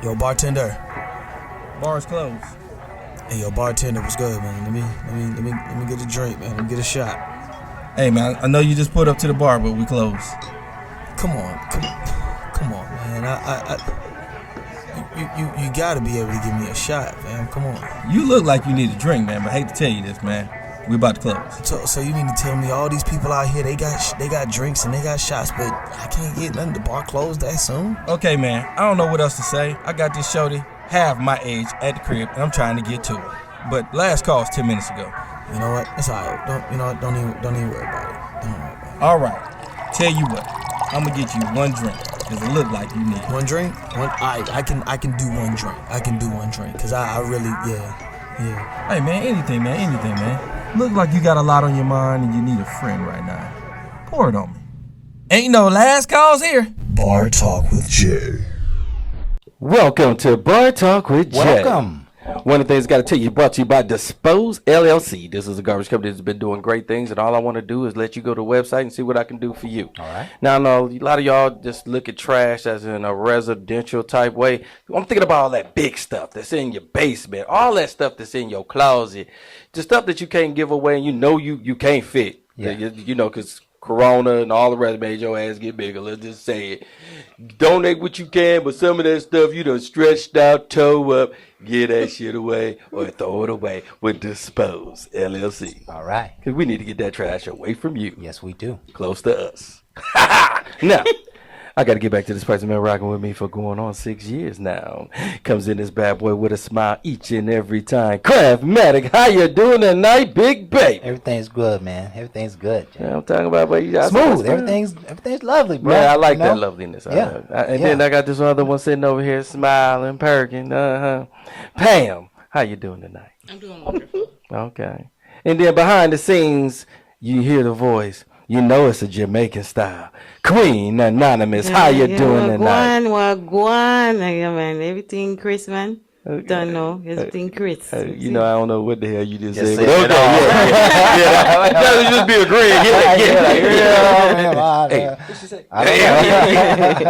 Yo, bartender. Bar's closed. Hey, yo, bartender, what's good, man? Let me get a drink, man. Let me get a shot. Hey, man, I know you just pulled up to the bar, but we closed. Come on, man. You gotta be able to give me a shot, man. Come on. You look like you need a drink, man, but I hate to tell you this, man. We about to close. So you need to tell me all these people out here, they got drinks and they got shots, but I can't get nothing. The bar closed that soon? Okay, man, I don't know what else to say. I got this shorty half my age at the crib, and I'm trying to get to it. But last call was 10 minutes ago. You know what? It's alright. Don't even worry about it. Don't worry about it. All right. Tell you what, I'm gonna get you one drink, cause it look like you need it. One drink? I can do one drink. I can do one drink, cause I really, yeah. Hey, man, anything, man. Look like you got a lot on your mind and you need a friend right now. Pour it on me. Ain't no last calls here. Bar Talk with Jay. Welcome to Bar Talk with Jay. Welcome. One of the things I got to tell you, brought to you by Dispose LLC. This is a garbage company that's been doing great things, and all I want to do is let you go to the website and see what I can do for you. All right. Now, I know a lot of y'all just look at trash as in a residential type way. I'm thinking about all that big stuff that's in your basement, all that stuff that's in your closet, the stuff that you can't give away and you can't fit. Yeah. You know, because Corona and all the rest made your ass get bigger. Let's just say it. Donate what you can, but some of that stuff you done stretched out, toe up, get that shit away or throw it away with Dispose LLC. All right. Because we need to get that trash away from you. Yes, we do. Close to us. Now, I got to get back to this person been rocking with me for going on 6 years now. Comes in this bad boy with a smile each and every time. Craftmatic, how you doing tonight, big baby? Everything's good, man. Everything's good. Yeah, I'm talking about, you got Smooth. Everything's lovely, bro. Man, I like You know? that loveliness. Yeah. Then I got this other one sitting over here smiling, perking. Pam, how you doing tonight? I'm doing wonderful. Okay. And then behind the scenes, you hear the voice. You know it's a Jamaican style. Queen Anonymous, how you doing tonight? Wagwan. Yeah, man. Everything Chris, man. Don't know. Everything Chris. You know, I don't know what the hell you just said. said But okay, yeah. That just be agreeing. Hey.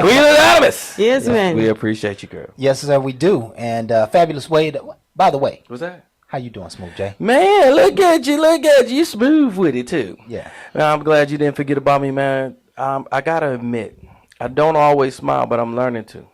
Queen Anonymous. Yes, man. We appreciate you, girl. Yes, sir, we do. And Fabulous Wade. By the way, What's that? how you doing, Smooth J? Man, look at you. You smooth with it, too. Yeah. I'm glad you didn't forget about me, man. I got to admit, I don't always smile, but I'm learning to.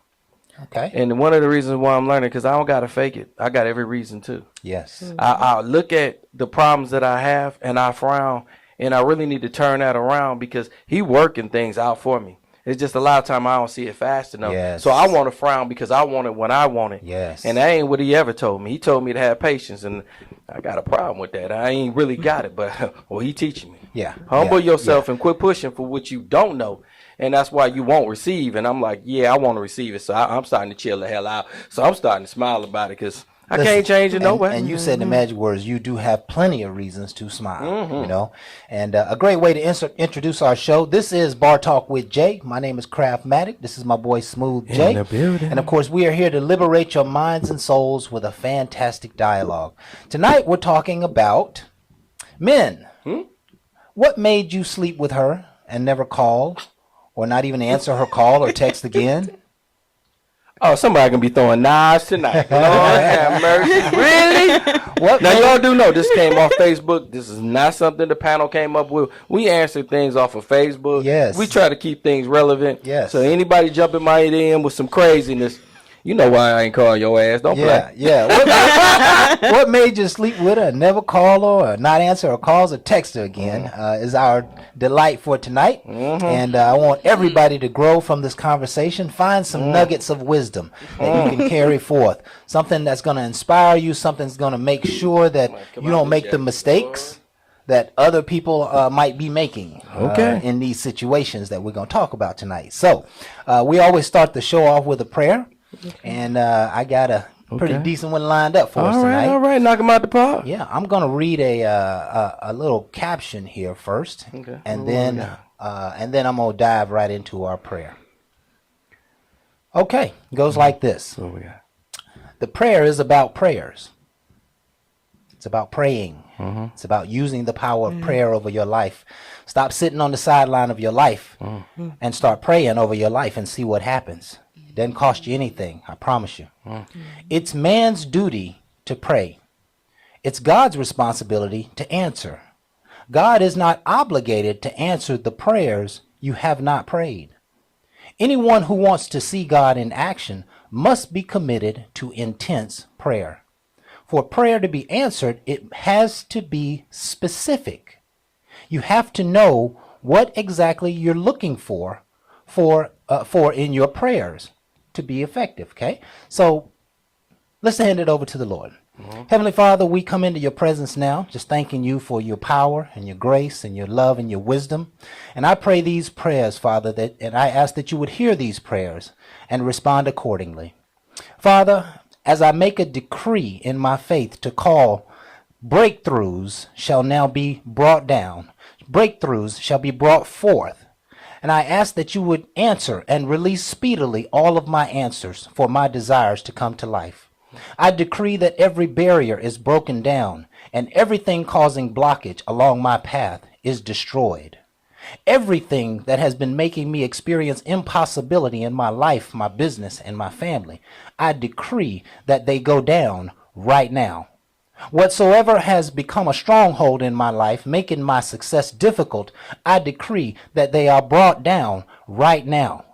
Okay. And one of the reasons why I'm learning, because I don't got to fake it. I got every reason to. Yes. I look at the problems that I have, and I frown, and I really need to turn that around because he working things out for me. It's just a lot of time I don't see it fast enough. Yes. So I want to frown because I want it when I want it. Yes. And that ain't what he ever told me. He told me to have patience, and I got a problem with that. I ain't really got it, but well, he teaching me. Yeah. Humble Yeah. yourself and quit pushing for what you don't know. And that's why you won't receive. And I'm like, yeah, I want to receive it. So I'm starting to chill the hell out. So I'm starting to smile about it because I can't change it no way. And you said the magic words. You do have plenty of reasons to smile, you know. And a great way to introduce our show. This is Bar Talk with Jay. My name is Craftmatic. This is my boy Smooth Jay. In the building. And of course, we are here to liberate your minds and souls with a fantastic dialogue. Tonight, we're talking about men. What made you sleep with her and never call, or not even answer her call or text again? Oh, somebody gonna be throwing knives tonight. Lord have mercy. Really? What Now, made- y'all do know this came off Facebook. This is not something the panel came up with. We answer things off of Facebook. Yes. We try to keep things relevant. Yes. So anybody jumping my DM with some craziness, you know why I ain't calling your ass. Don't play. Yeah. What made you sleep with her and never call her or not answer her calls or text her again is our delight for tonight. And I want everybody to grow from this conversation. Find some nuggets of wisdom that you can carry forth. Something that's going to inspire you. Something that's going to make sure that you don't make the mistakes that other people might be making in these situations that we're going to talk about tonight. So we always start the show off with a prayer. And I got a pretty decent one lined up for us tonight. All right, knock him out the park. Yeah, I'm gonna read a little caption here first, and then I'm gonna dive right into our prayer. Okay, it goes like this. What we got? The prayer is about prayers. It's about praying. It's about using the power of prayer over your life. Stop sitting on the sideline of your life and start praying over your life and see what happens. Doesn't cost you anything, I promise you. It's man's duty to pray. It's God's responsibility to answer. God is not obligated to answer the prayers you have not prayed. Anyone who wants to see God in action must be committed to intense prayer. For prayer to be answered, it has to be specific. You have to know what exactly you're looking for in your prayers to be effective, okay? So let's hand it over to the Lord. Heavenly Father, we come into your presence now, just thanking you for your power and your grace and your love and your wisdom. And I pray these prayers, Father, and I ask that you would hear these prayers and respond accordingly. Father, as I make a decree in my faith to call, breakthroughs shall now be brought down. Breakthroughs shall be brought forth. And I ask that you would answer and release speedily all of my answers for my desires to come to life. I decree that every barrier is broken down and everything causing blockage along my path is destroyed. Everything that has been making me experience impossibility in my life, my business, and my family, I decree that they go down right now. Whatsoever has become a stronghold in my life, making my success difficult, I decree that they are brought down right now.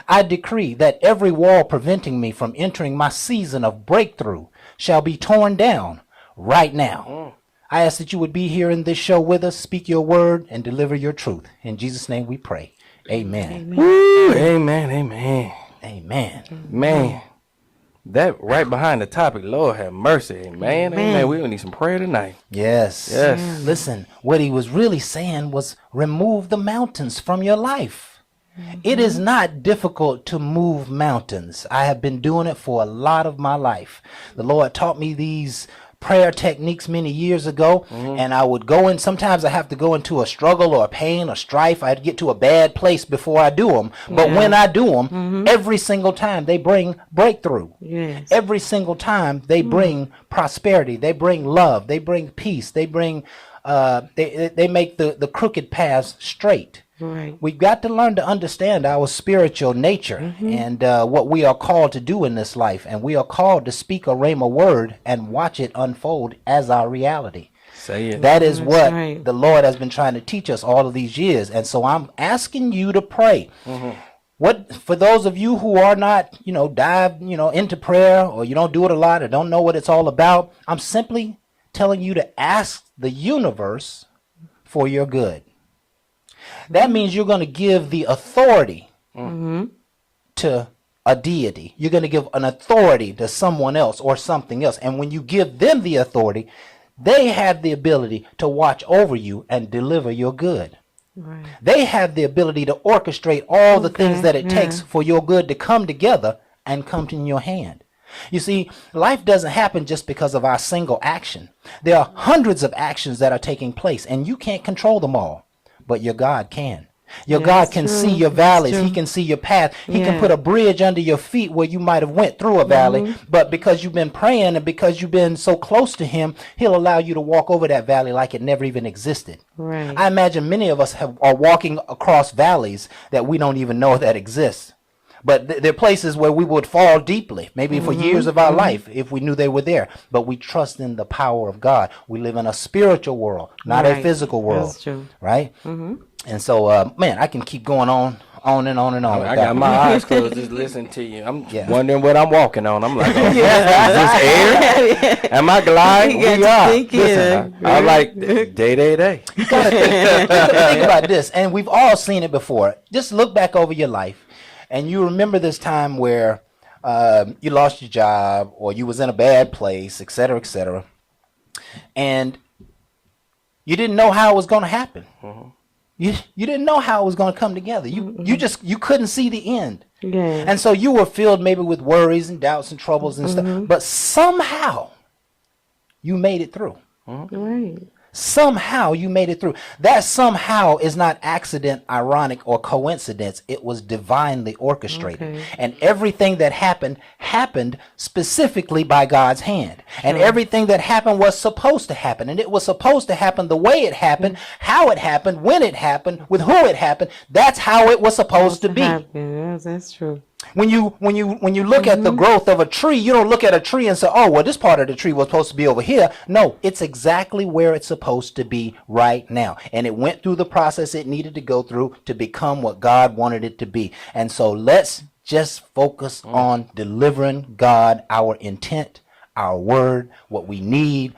I decree that every wall preventing me from entering my season of breakthrough shall be torn down right now. I ask that you would be here in this show with us, speak your word, and deliver your truth. In Jesus' name we pray. Amen. Woo, amen, amen. Amen. Man, that right behind the topic, Lord have mercy. Amen, amen. We're going to need some prayer tonight. Yes. Yes. Listen, what he was really saying was remove the mountains from your life. It is not difficult to move mountains. I have been doing it for a lot of my life. The Lord taught me these prayer techniques many years ago, and I would go in. Sometimes I have to go into a struggle or a pain or strife. I'd get to a bad place before I do them. But when I do them, every single time they bring breakthrough. Yes. Every single time they bring prosperity. They bring love. They bring peace. They bring they make the crooked paths straight. Right. We've got to learn to understand our spiritual nature and what we are called to do in this life. And we are called to speak a rhema word and watch it unfold as our reality. Say it. That is That's what right. the Lord has been trying to teach us all of these years. And so I'm asking you to pray. What, for those of you who are not, dive, into prayer, or you don't do it a lot or don't know what it's all about, I'm simply telling you to ask the universe for your good. That means you're going to give the authority to a deity. You're going to give an authority to someone else or something else. And when you give them the authority, they have the ability to watch over you and deliver your good. Right. They have the ability to orchestrate all the things that it takes for your good to come together and come in your hand. You see, life doesn't happen just because of our single action. There are hundreds of actions that are taking place, and you can't control them all. But your God can. Your God can see your valleys. He can see your path. He can put a bridge under your feet where you might have went through a valley. But because you've been praying and because you've been so close to him, he'll allow you to walk over that valley like it never even existed. Right. I imagine many of us are walking across valleys that we don't even know that exist. But there are places where we would fall deeply, maybe for years of our life, if we knew they were there. But we trust in the power of God. We live in a spiritual world, not a physical world. That's true. Right? And so, man, I can keep going on and on and on. I got my eyes closed just listening to you. I'm Yeah. wondering what I'm walking on. I'm like, oh, is this air? Am I gliding? You got We to are. think, Listen, I like day. You gotta think about this, and we've all seen it before. Just look back over your life, and you remember this time where you lost your job, or you was in a bad place, et cetera, and you didn't know how it was going to happen. You didn't know how it was going to come together. You couldn't see the end. Yeah. And so you were filled maybe with worries and doubts and troubles and stuff. But somehow you made it through. Right. Somehow you made it through. That somehow is not accident, ironic, or coincidence. It was divinely orchestrated. Okay. And everything that happened specifically by God's hand. And everything that happened was supposed to happen. And it was supposed to happen the way it happened, how it happened, when it happened, with who it happened. That's how it was supposed to be. Yes, that's true. When you look at the growth of a tree, you don't look at a tree and say, oh, well, this part of the tree was supposed to be over here. No, it's exactly where it's supposed to be right now. And it went through the process it needed to go through to become what God wanted it to be. And so let's just focus on delivering God our intent, our word, what we need.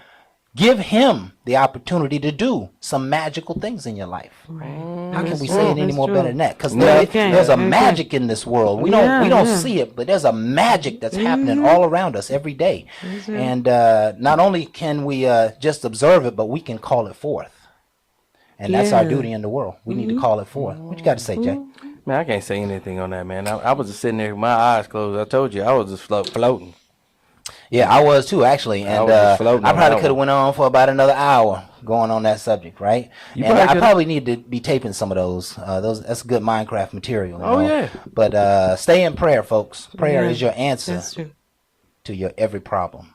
Give him the opportunity to do some magical things in your life. Right. How can we say it any more better than that? Because we can. there's a We can. magic in this world. We don't see it, but there's a magic that's happening all around us every day. And not only can we just observe it, but we can call it forth. And that's our duty in the world. We need to call it forth. What you got to say, Jay? Man, I can't say anything on that, man. I was just sitting there with my eyes closed. I told you, I was just floating. Yeah, I was too, actually. And was just floating I on probably that could have went on for about another hour going on that subject, right? And I probably need to be taping some of those. That's good Minecraft material. You know? Yeah. But stay in prayer, folks. Prayer is your answer That's true. to your every problem.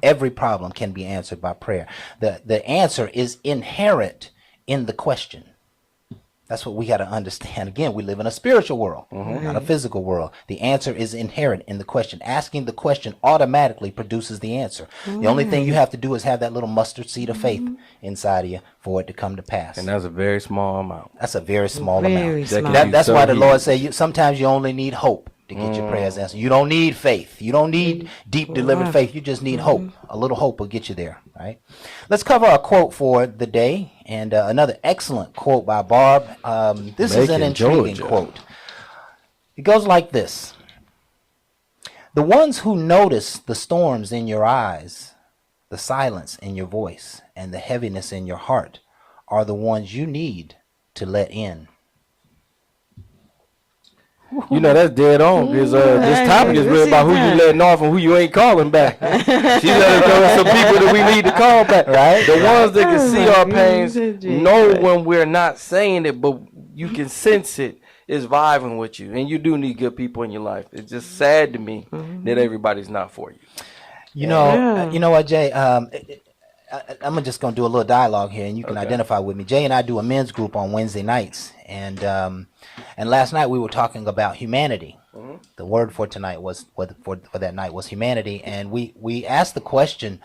Every problem can be answered by prayer. The answer is inherent in the question. That's what we got to understand. Again, we live in a spiritual world, not a physical world. The answer is inherent in the question. Asking the question automatically produces the answer. The only thing you have to do is have that little mustard seed of faith inside of you for it to come to pass. And that's a very small amount. That's a very small Very amount. small. That's So why the huge. Lord said sometimes you only need hope to get your prayers answered. You don't need faith. You don't need deep delivered faith. You just need hope. A little hope will get you there, right? Let's cover a quote for the day, and another excellent quote by Barb. This is an Macon, intriguing Georgia. quote. It goes like this. The ones who notice the storms in your eyes, the silence in your voice, and the heaviness in your heart are the ones you need to let in. You know, that's dead on, because this topic is really about who you letting off and who you ain't calling back. She let us know some people that we need to call back. Right. The ones that can see our pains goodness. know when we're not saying it, but you can sense it is vibing with you. And you do need good people in your life. It's just sad to me that everybody's not for you. You know what, Jay? I'm just going to do a little dialogue here, and you can identify with me. Jay and I do a men's group on Wednesday nights, and last night we were talking about humanity. The word for tonight was for that night was humanity, and we asked the question: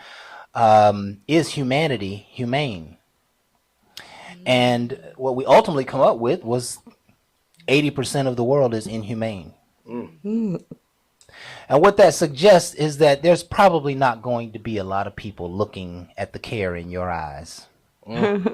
is humanity humane? And what we ultimately come up with was 80% of the world is inhumane. And what that suggests is that there's probably not going to be a lot of people looking at the care in your eyes. There's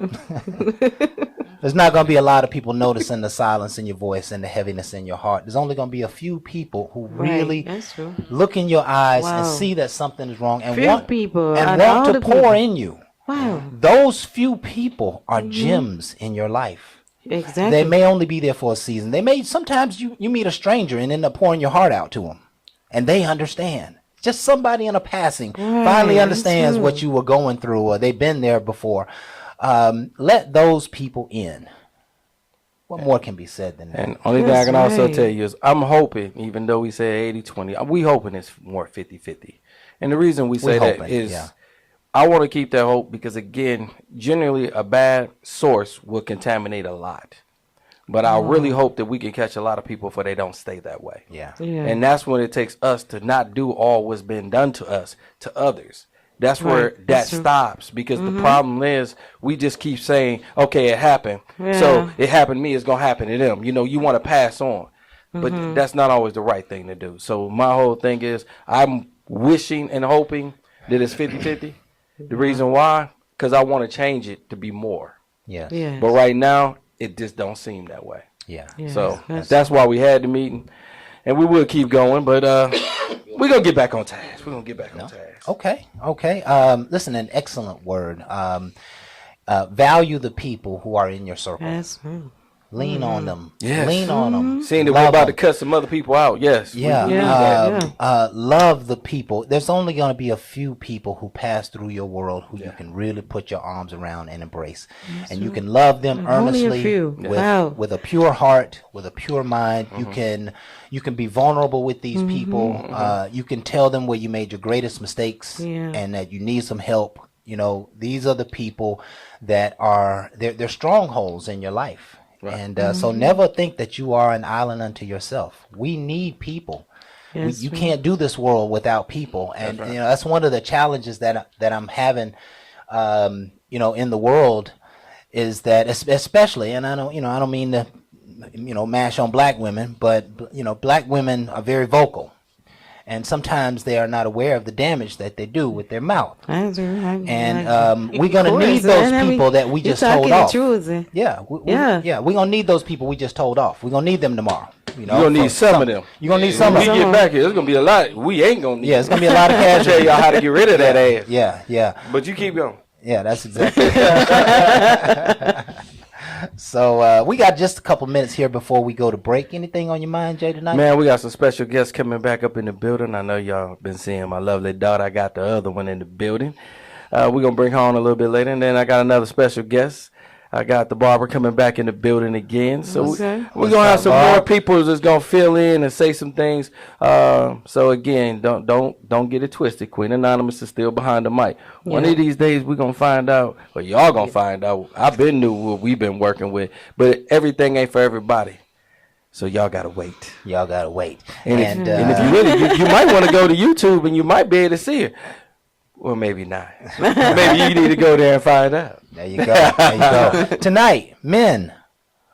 not going to be a lot of people noticing the silence in your voice and the heaviness in your heart. There's only going to be a few people who really That's true. look in your eyes and Wow. see that something is wrong and Few want people, and out of all want to the pour people. in you. Wow. Those few people are gems in your life. Exactly. They may only be there for a season. They may sometimes you meet a stranger and end up pouring your heart out to them, and they understand. Just somebody in a passing finally Right, understands that's what you were going through, or they've been there before. Let those people in. What more can be said than that? And only thing I That's can also right. tell you is I'm hoping, even though we say 80-20, we hoping it's more 50-50. And the reason we say that hoping, is yeah. I want to keep that hope because, again, generally a bad source will contaminate a lot. But I really hope that we can catch a lot of people before they don't stay that way. Yeah. Yeah. And that's when it takes us to not do all what's been done to us, to others. That's where Right. that That's true. stops, because the problem is we just keep saying, okay, it happened. So Yeah. it happened to me, it's going to happen to them. You know, you want to pass on. But that's not always the right thing to do. So my whole thing is I'm wishing and hoping that it's 50-50. The reason why, because I want to change it to be more. Yes. Yeah. But right now, it just don't seem that way. Yeah. Yeah. So that's why we had the meeting. And we will keep going, but we're going to get back on task. We're going to get back on task. Okay. Listen, an excellent word. Value the people who are in your circle. Yes. Lean on them. Yes. Lean on them. Seeing that we're about to cut some other people out, yes. Yeah. we need Yeah. that. Love the people. There's only going to be a few people who pass through your world who you can really put your arms around and embrace. And you can love them Only a earnestly few. with, Wow. with a pure heart, with a pure mind. You can be vulnerable with these people. You can tell them where you made your greatest mistakes Yeah. and that you need some help. You know, these are the people that are they're strongholds in your life. Right. And so never think that you are an island unto yourself. We need people. Yes, You can't do this world without people, and right. that's one of the challenges that I'm having, in the world, is that especially, and I don't mean to, mash on black women, but black women are very vocal, and sometimes they are not aware of the damage that they do with their mouth. And we're gonna need those people that we just told off. Yeah, we're gonna need those people we just told off. We're gonna need them tomorrow. You're gonna need some of them. You're gonna need some when of them. we get back here, there's gonna be a lot. We ain't gonna need. Yeah, it's gonna be a lot of I'll tell casualties. y'all how to get rid of that ass. Yeah. But you keep going. Yeah, that's exactly. So we got just a couple minutes here before we go to break. Anything on your mind, Jay, tonight? Man, we got some special guests coming back up in the building. I know y'all been seeing my lovely daughter. I got the other one in the building. We're going to bring her on a little bit later. And then I got another special guest. I got the barber coming back in the building again. So we're going to have some more people that's going to fill in and say some things. So again, don't get it twisted. Queen Anonymous is still behind the mic. One of these days we're going to find out, or y'all going to find out. I've been knew what we've been working with, but everything ain't for everybody. So y'all got to wait. Y'all got to wait. And if you really, you might want to go to YouTube and you might be able to see her. Well, maybe not. Maybe you need to go there and find out. There you go. Tonight, men,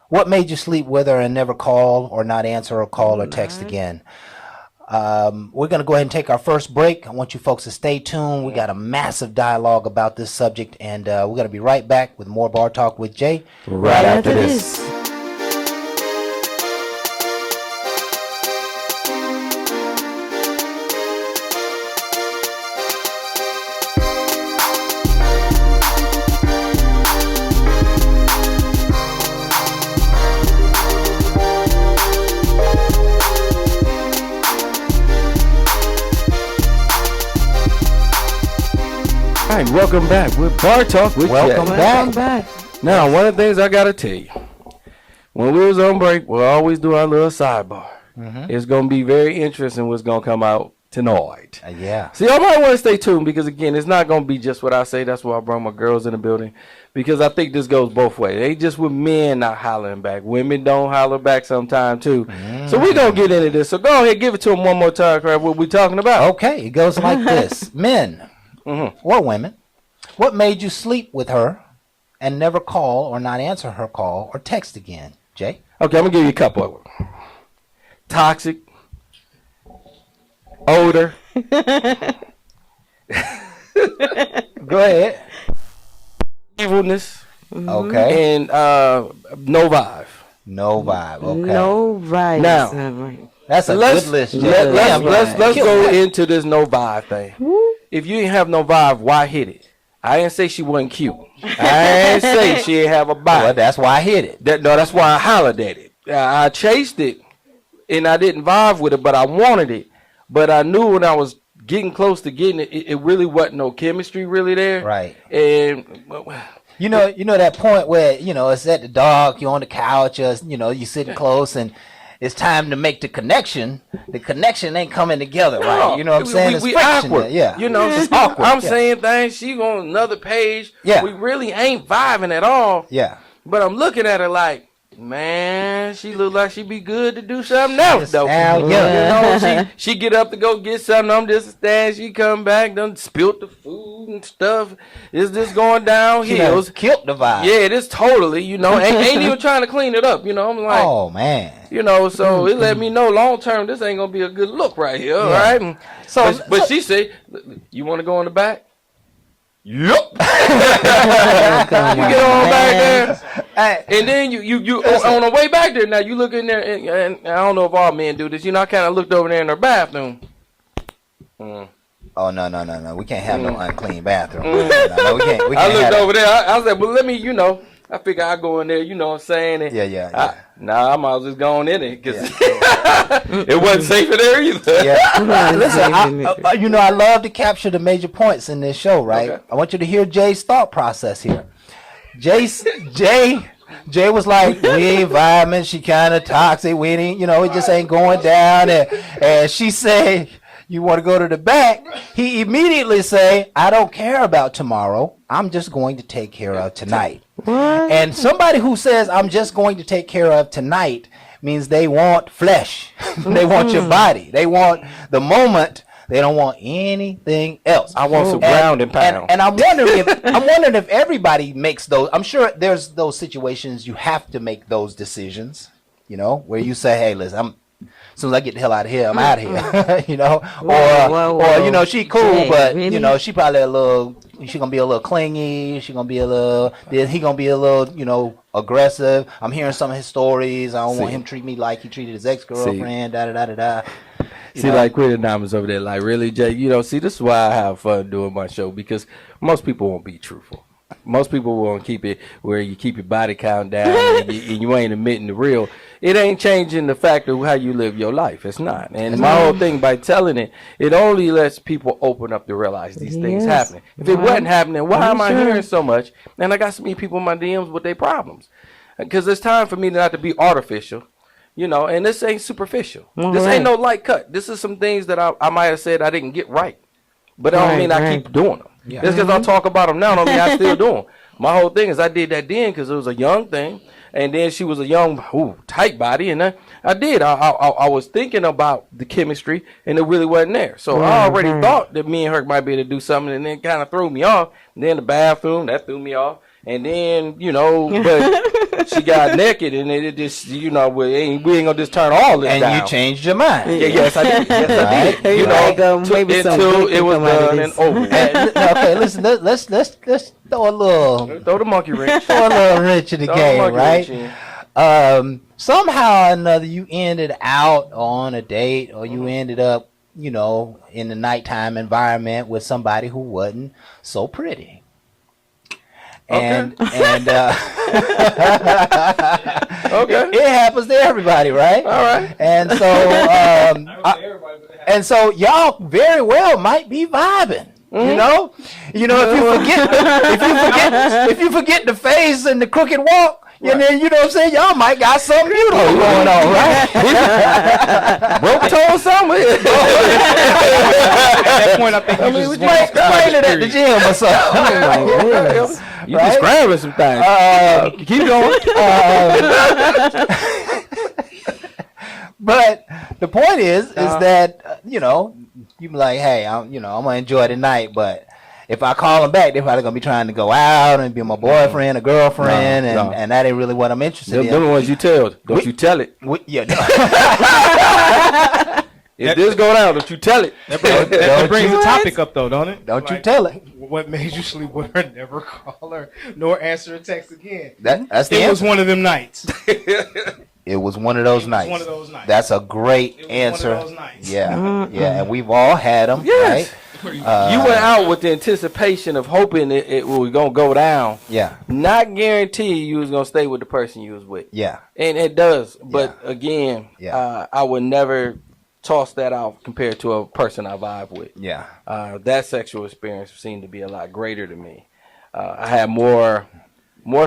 what made you sleep with her and never call or not answer a call or text again? We're going to go ahead and take our first break. I want you folks to stay tuned. We got a massive dialogue about this subject, and we're going to be right back with more Bar Talk with Jay Right after this. All right, welcome back with Bar Talk with Jay. Welcome back. Now, one of the things I got to tell you, when we was on break, we'll always do our little sidebar. It's going to be very interesting what's going to come out tonight. Yeah. So y'all might want to stay tuned because, again, it's not going to be just what I say. That's why I brought my girls in the building because I think this goes both ways. It ain't just with men not hollering back. Women don't holler back sometime, too. So we're going to get into this. So go ahead, give it to them one more time, Crab, what we talking about. Okay, it goes like this. Men or women, what made you sleep with her and never call or not answer her call or text again? Jay? Okay, I'm going to give you a couple of them. Toxic. Odor. Go ahead. Evilness. Okay. And no vibe. No vibe. Okay. No vibes. Now, That's a good list, Jay. Let's Kill go that. into this no vibe thing. If you didn't have no vibe, why hit it? I didn't say she wasn't cute. I didn't say she didn't have a body. Well, that's why I hit it. That's why I hollered at it. I chased it, and I didn't vibe with it, but I wanted it. But I knew when I was getting close to getting it, it really wasn't no chemistry really there. Right. And You know that point where, it's at the dark, you're on the couch, you're sitting close, and it's time to make the connection. The connection ain't coming together, right? You know what I'm saying? We It's friction awkward. there. Yeah. It's awkward. I'm Yeah. saying things. She on another page. Yeah. We really ain't vibing at all. Yeah. But I'm looking at her like, man, she look like she be good to do something else, though. Now, yeah. She get up to go get something. I'm just standing. She come back, done spilt the food and stuff. Is this going downhill? Killed the vibe. Yeah, it is totally. Ain't even trying to clean it up. I'm like, Oh, man. so it let me know long term this ain't gonna be a good look right here. All right. And but she said, you want to go in the back? Yep. You get on back there, and then you on the way back there. Now you look in there, and I don't know if all men do this. I kind of looked over there in her bathroom. Oh, no. We can't have no unclean bathroom. No, we can't. I looked over there. I said, well, let me, I figure I go in there. You know what I'm saying? And Yeah. I might as well just go on in it because it wasn't safe in there either. Yeah. Listen, I love to capture the major points in this show, right? Okay. I want you to hear Jay's thought process here. Jay was like, we ain't vibing. She kind of toxic. We ain't, it just ain't going down. And she said, you want to go to the back, he immediately say, I don't care about tomorrow. I'm just going to take care of tonight. What? And somebody who says, I'm just going to take care of tonight means they want flesh. They want your body. They want the moment. They don't want anything else. I want some ground and pound. And I'm wondering if everybody makes those. I'm sure there's those situations you have to make those decisions, where you say, hey, listen, as soon as I get the hell out of here, I'm out of here, Whoa. She cool, Jay, but really? she probably she gonna be a little clingy. He gonna be a little, aggressive. I'm hearing some of his stories. I don't want him to treat me like he treated his ex-girlfriend. Da da da da da. See, like Quinn Diamonds over there, like, really, Jay, see, this is why I have fun doing my show, because most people won't be truthful. Most people won't keep it where you keep your body count down and you ain't admitting the real. It ain't changing the fact of how you live your life. It's not. And my whole thing, by telling it, it only lets people open up to realize these things happening. If it wasn't happening, why am I hearing so much? And I got so many people in my DMs with their problems. Because it's time for me not to be artificial. And this ain't superficial. This ain't no light cut. This is some things that I might have said I didn't get right. But that don't mean I keep doing them. Yeah. Just because I talk about them now don't mean I still do them. My whole thing is I did that then because it was a young thing. And then she was a young, tight body. And I did. I was thinking about the chemistry, and it really wasn't there. So I already thought that me and her might be able to do something, and then kind of threw me off. And then the bathroom, that threw me off. And then, but she got naked, and it just, we ain't gonna just turn all this down. And you changed your mind. Yes, I did. Yes, I did. Maybe until it was done and over. Okay, listen. Let's throw a little. Throw the monkey wrench. Throw a little wrench in the game, right? Somehow or another, you ended out on a date, or you ended up, in the nighttime environment with somebody who wasn't so pretty. And it happens to everybody, right? All right. And so y'all very well might be vibing. If you forget the face and the crooked walk, and then what I'm saying, y'all might got something beautiful going on, right? Broke toe something. At that point, I think you just explain it at the gym or something. You describing some things. Keep going. But the point is that you be like, hey, I'm gonna enjoy the night, but if I call them back, they're probably gonna be trying to go out and be my boyfriend or girlfriend, and that ain't really what I'm interested in. They're the ones you tell. Don't you tell it. If this go down, don't you tell it. That brings the topic up, though, don't it? Don't you tell it. What made you sleep with her? Never call her, nor answer a text again. That's the It was answer. one of them nights. It was one of those nights. One of those nights. That's a great answer. One of those nights. Yeah, and we've all had them, Yes. right? You went out with the anticipation of hoping it was gonna go down. Yeah, Not guarantee you was gonna stay with the person you was with. yeah, And it does. But again, I would never toss that out compared to a person I vibe with. yeah. That sexual experience seemed to be a lot greater to me. I had more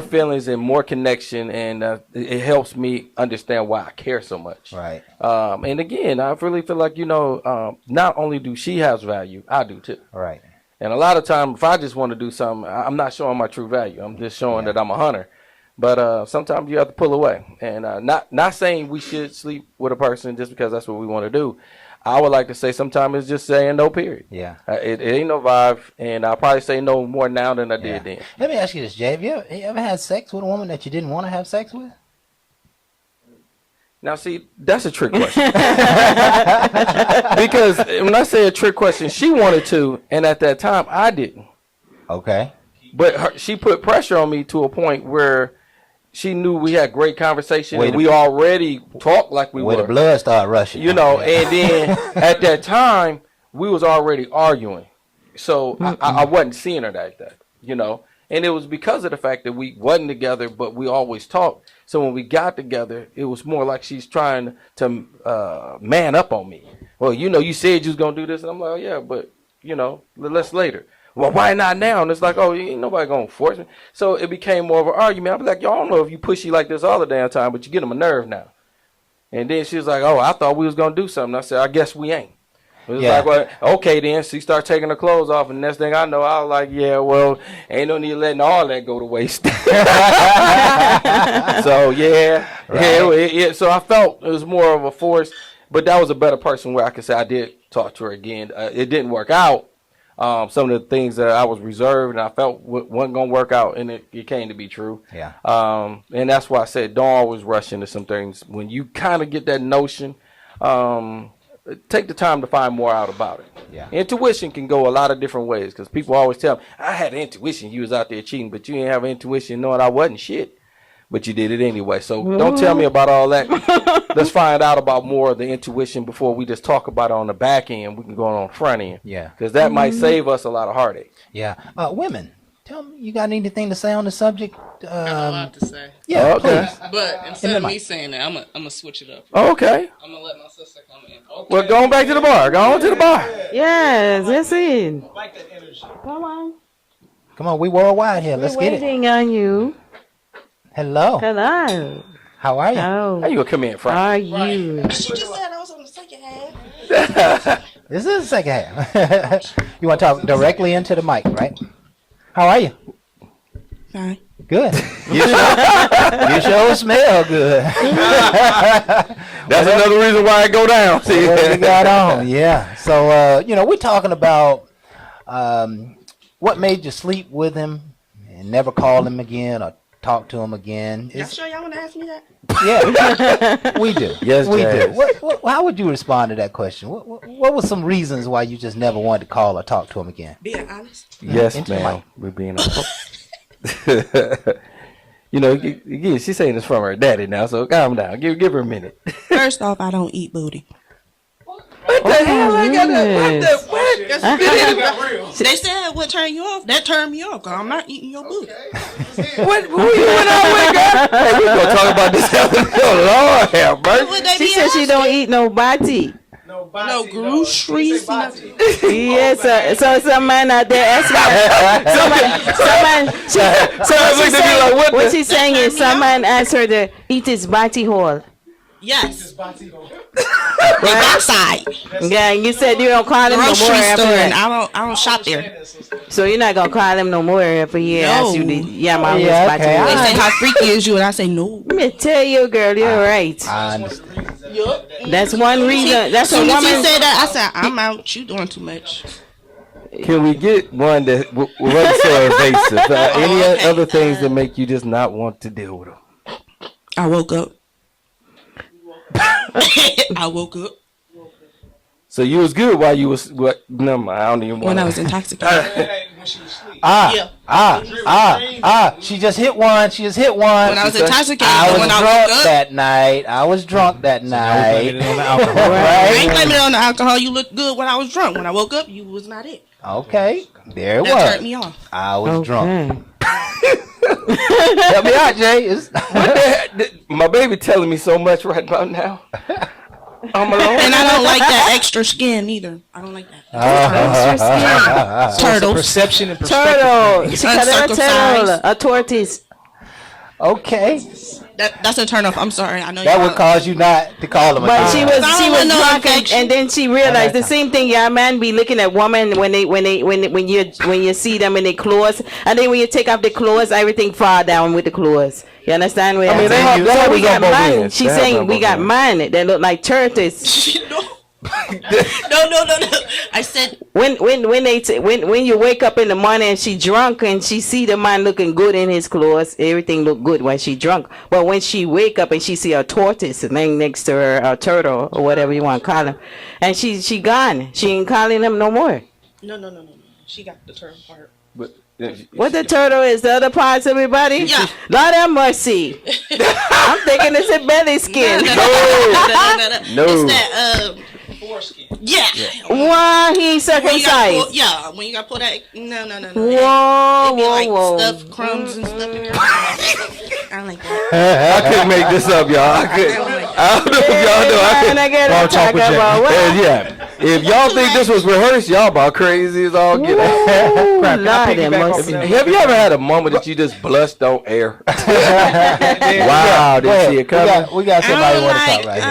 feelings and more connection, and it helps me understand why I care so much. Right. And again, I really feel like, not only do she have value, I do too. Right. And a lot of times, if I just want to do something, I'm not showing my true value. I'm just showing that I'm a hunter. But sometimes you have to pull away. And not saying we should sleep with a person just because that's what we want to do. I would like to say sometimes it's just saying no, period. Yeah. It ain't no vibe, and I'll probably say no more now than I did then. Let me ask you this, Jay. Have you ever had sex with a woman that you didn't want to have sex with? Now, see, that's a trick question. Because when I say a trick question, she wanted to, and at that time, I didn't. Okay. But she put pressure on me to a point where she knew we had great conversation, and we already talked like we were. Where the blood started rushing. And then at that time, we was already arguing. So I wasn't seeing her like that, And it was because of the fact that we wasn't together, but we always talked. So when we got together, it was more like she's trying to man up on me. Well, you said you was going to do this. And I'm like, oh, yeah, but, let's later. Well, why not now? And it's like, oh, ain't nobody going to force me. So it became more of an argument. I'd be like, y'all don't know if you pushy like this all the damn time, but you get them a nerve now. And then she was like, oh, I thought we was going to do something. I said, I guess we ain't. It was Yeah. like, well, okay then. She started taking her clothes off, and next thing I know, I was like, yeah, well, ain't no need letting all that go to waste. So yeah, so I felt it was more of a force, but that was a better person where I could say I did talk to her again. It didn't work out. Some of the things that I was reserved and I felt wasn't gonna work out, and it came to be true. Yeah. And that's why I said don't always rush into some things. When you kind of get that notion, take the time to find more out about it. Yeah. Intuition can go a lot of different ways because people always tell me, I had intuition you was out there cheating, but you didn't have intuition knowing I wasn't shit. But you did it anyway. So don't tell me about all that. Let's find out about more of the intuition before we just talk about it on the back end. We can go on the front end. Yeah. Because that might save us a lot of heartache. Yeah. Women, tell me, you got anything to say on the subject? I have a lot to say. Yeah, Okay. please. But instead of me saying that, I'm gonna switch it up. Okay. I'm gonna let my sister come in. Okay. Well, going back to the bar. Go on to the bar. Yes, that's it. Like that energy. Come on. Come on, we worldwide here. Let's We're get it. waiting on you. Hello. Hello. How are you? How How you gonna come in, Frank? are you? She just said I was on the second half. This is the second half. You want to talk directly into the mic, right? How are you? Fine. Good. You sure smell good. That's another reason why I go down. See? What you got on? Yeah. So, we're talking about what made you sleep with him and never call him again or talk to him again. Y'all sure y'all want to ask me that? Yeah, we do. Yes, we Jazz. do. How would you respond to that question? What were some reasons why you just never wanted to call or talk to him again? Being honest. Yes, Into the ma'am. mic. We're being again, she's saying this from her daddy now, so calm down. Give her a minute. First off, I don't eat booty. What the hell? I got that. What? They said what turned you off? That turned me off. 'Cause I'm not eating your booty. What? Who you went out with, girl? Hey, we gonna talk about this. Oh, Lord have mercy. Would they She be said she asking? don't eat no bati. No groceries. nothing. Yes, so some man out there asking what she's saying is some man asked her to eat his bati whole. Yes. The backside. Yeah, and you said you don't call him no more Grocery after store, and that. I don't shop there. So you're not gonna call him no more if he asks you to my Yeah, bati okay, whole. They say how freaky is you, and I say no. Let me tell you, girl, you're right. I understand. That's one reason. That's a Soon as he woman. said that, I said I'm out. You doing too much. Can we get one that wasn't so invasive? Any okay. other things that make you just not want to deal with them? I woke up. I woke up So you was good while you was what? Never mind. I don't even. when I was intoxicated. She just hit one. She just hit one. When I was intoxicated, I but was when I drunk woke up, that night. I was drunk that night. I ain't blaming it on the alcohol. You looked good when I was drunk. When I woke up, you was not it. Okay, there it That turned was. me off. I was drunk. Okay. Help me out, Jay. It's- My baby telling me so much right about now. I'm alone. And I don't like that extra skin either. I don't like that. Turtles. Perception and perspective. Turtle. She called her a turtle. Uncircumcised. A tortoise. Okay, That's a turn off. I'm sorry. I know that y'all- would cause you not to call him. But she was I don't she was want no drunk infection. and then she realized the same thing. Yeah, man, be looking at women when you see them in their clothes, and then when you take off the clothes, everything fall down with the clothes. You understand? Where I mean, they have- so they we have got both man. ends. She's They have saying we both got ends. man that look like tortoise. No. I said When you wake up in the morning and she drunk and she see the man looking good in his clothes, everything look good when she drunk. But when she wake up and she see a tortoise laying next to her, a turtle or whatever you want to call him, and she gone, she ain't calling him no more. no. She got the turn part. But, What the turtle is? The other parts, everybody? Yeah. Lord have mercy. I'm thinking it's a belly skin. No. It's that Foreskin. yeah. Why he ain't When you gotta circumcised? pull, yeah, when you gotta pull that. No. Whoa, It be like whoa. stuff, crumbs and stuff in there. I don't like that. I couldn't make this up, y'all. I don't know if y'all know. I And I get Ball to talk talk with Jay. about what? Yeah. If y'all think this was rehearsed, y'all about crazy as all get out. Ooh, Crap, can I Lord piggyback have off mercy. that? Have you ever had a moment that you just blushed on air? Wow, Go did you ahead. see it coming? We got I somebody don't want to like talk right here.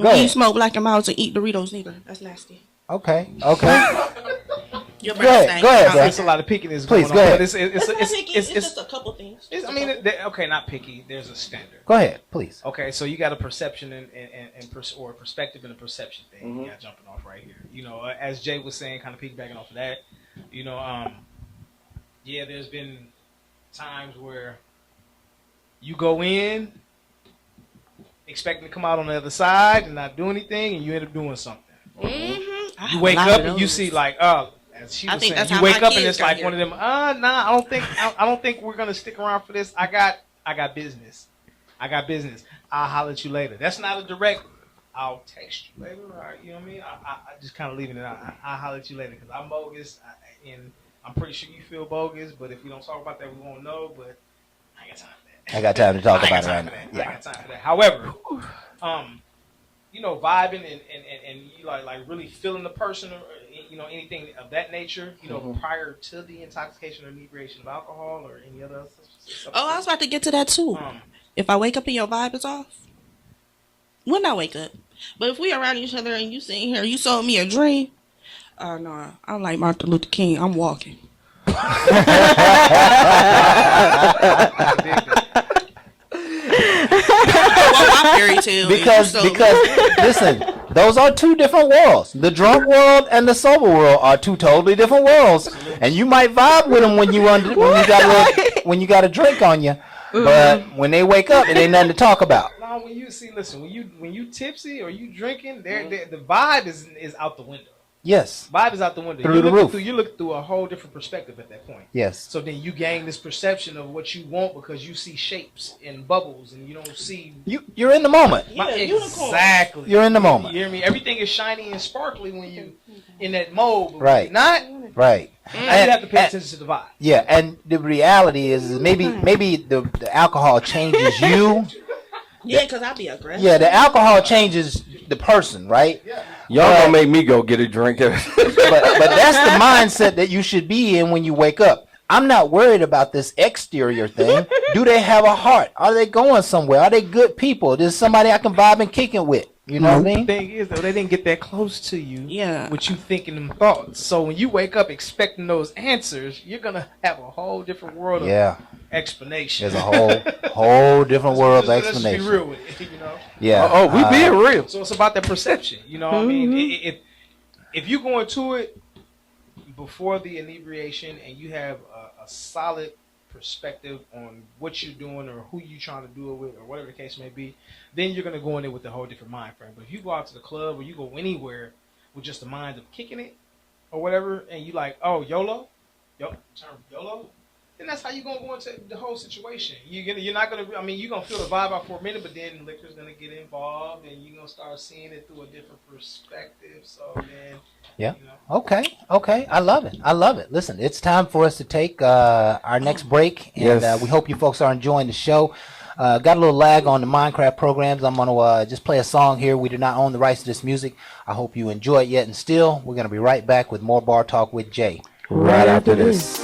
When you ahead. smoke black and miles and eat Doritos, neither. That's nasty. Okay. Your Go ahead, Dad. There's a lot of pickiness Please, going go on. ahead. But It's just a couple things. I mean, okay, not picky. There's a standard. Go ahead, please. Okay, so you got a perception or a perspective and a perception thing. Mm-hmm. You got jumping off right here. You know, as Jay was saying, kind of piggybacking off of that. You know, yeah, there's been times where you go in expecting to come out on the other side and not do anything, and you end up doing something. Mm-hmm. You wake up and you see like, as she I was think saying, that's you how wake my up and kids it's got like here. one of them. Nah, I don't think we're gonna stick around for this. I got business. I'll holler at you later. That's not a direct. I'll text you later. Or, you know what I mean? I just kind of leaving it out. I'll holler at you later because I'm bogus, and I'm pretty sure you feel bogus. But if we don't talk about that, we won't know. But I ain't got time for that. I got time to talk I about got it time right for now. that. I got time for that. However, you know, vibing and you like really feeling the person or you know anything of that nature. You know, prior to the intoxication or inebriation of alcohol or any other substance. Oh, I was about to get to that too. If I wake up and your vibe is off, when I wake up. But if we around each other and you sitting here, you sold me a dream. Oh no, I'm like Martin Luther King. I'm walking. My fairy tale. Because listen, those are two different worlds. The drunk world and the sober world are two totally different worlds. And you might vibe with them when you got a drink on you, but when they wake up, it ain't nothing to talk about. No, when you tipsy or you drinking, the vibe is out the window. Yes. Vibe is out the window. Through the roof. You look through a whole different perspective at that point. Yes. So then you gain this perception of what you want because you see shapes and bubbles and you don't see. You're in the moment. Exactly. You're in the moment. You hear me? Everything is shiny and sparkly when you in that mode. But Right. Not. Right. Now you have to pay attention to the vibe. Yeah, and the reality is maybe the alcohol changes you. Yeah, because I'll be aggressive. Yeah, the alcohol changes the person, right? Y'all gonna make me go get a drink. but that's the mindset that you should be in when you wake up. I'm not worried about this exterior thing. Do they have a heart? Are they going somewhere? Are they good people? Is somebody I can vibe and kick it with? You know what I mean? The thing is, though, they didn't get that close to you. Yeah. With you thinking them thoughts. So when you wake up expecting those answers, you're gonna have a whole different world of explanation. There's a whole different world of Let's explanation. be real with it, you know. Yeah. We being real. So it's about that perception. You know what I mean? If you go into it before the inebriation and you have a solid perspective on what you're doing or who you're trying to do it with or whatever the case may be, then you're going to go in there with a whole different mind frame. But if you go out to the club or you go anywhere with just the mind of kicking it or whatever, and you like, oh, YOLO, YOLO, then that's how you're going to go into the whole situation. You're not going to, I mean, you're going to feel the vibe out for a minute, but then liquor's going to get involved and you're going to start seeing it through a different perspective. So then, Yeah. you know. Okay. I love it. Listen, it's time for us to take our next break, and we hope you folks are enjoying the show. Got a little lag on the Minecraft programs. I'm going to just play a song here. We do not own the rights to this music. I hope you enjoy it yet and still. We're going to be right back with more Bar Talk with Jay. Right after this.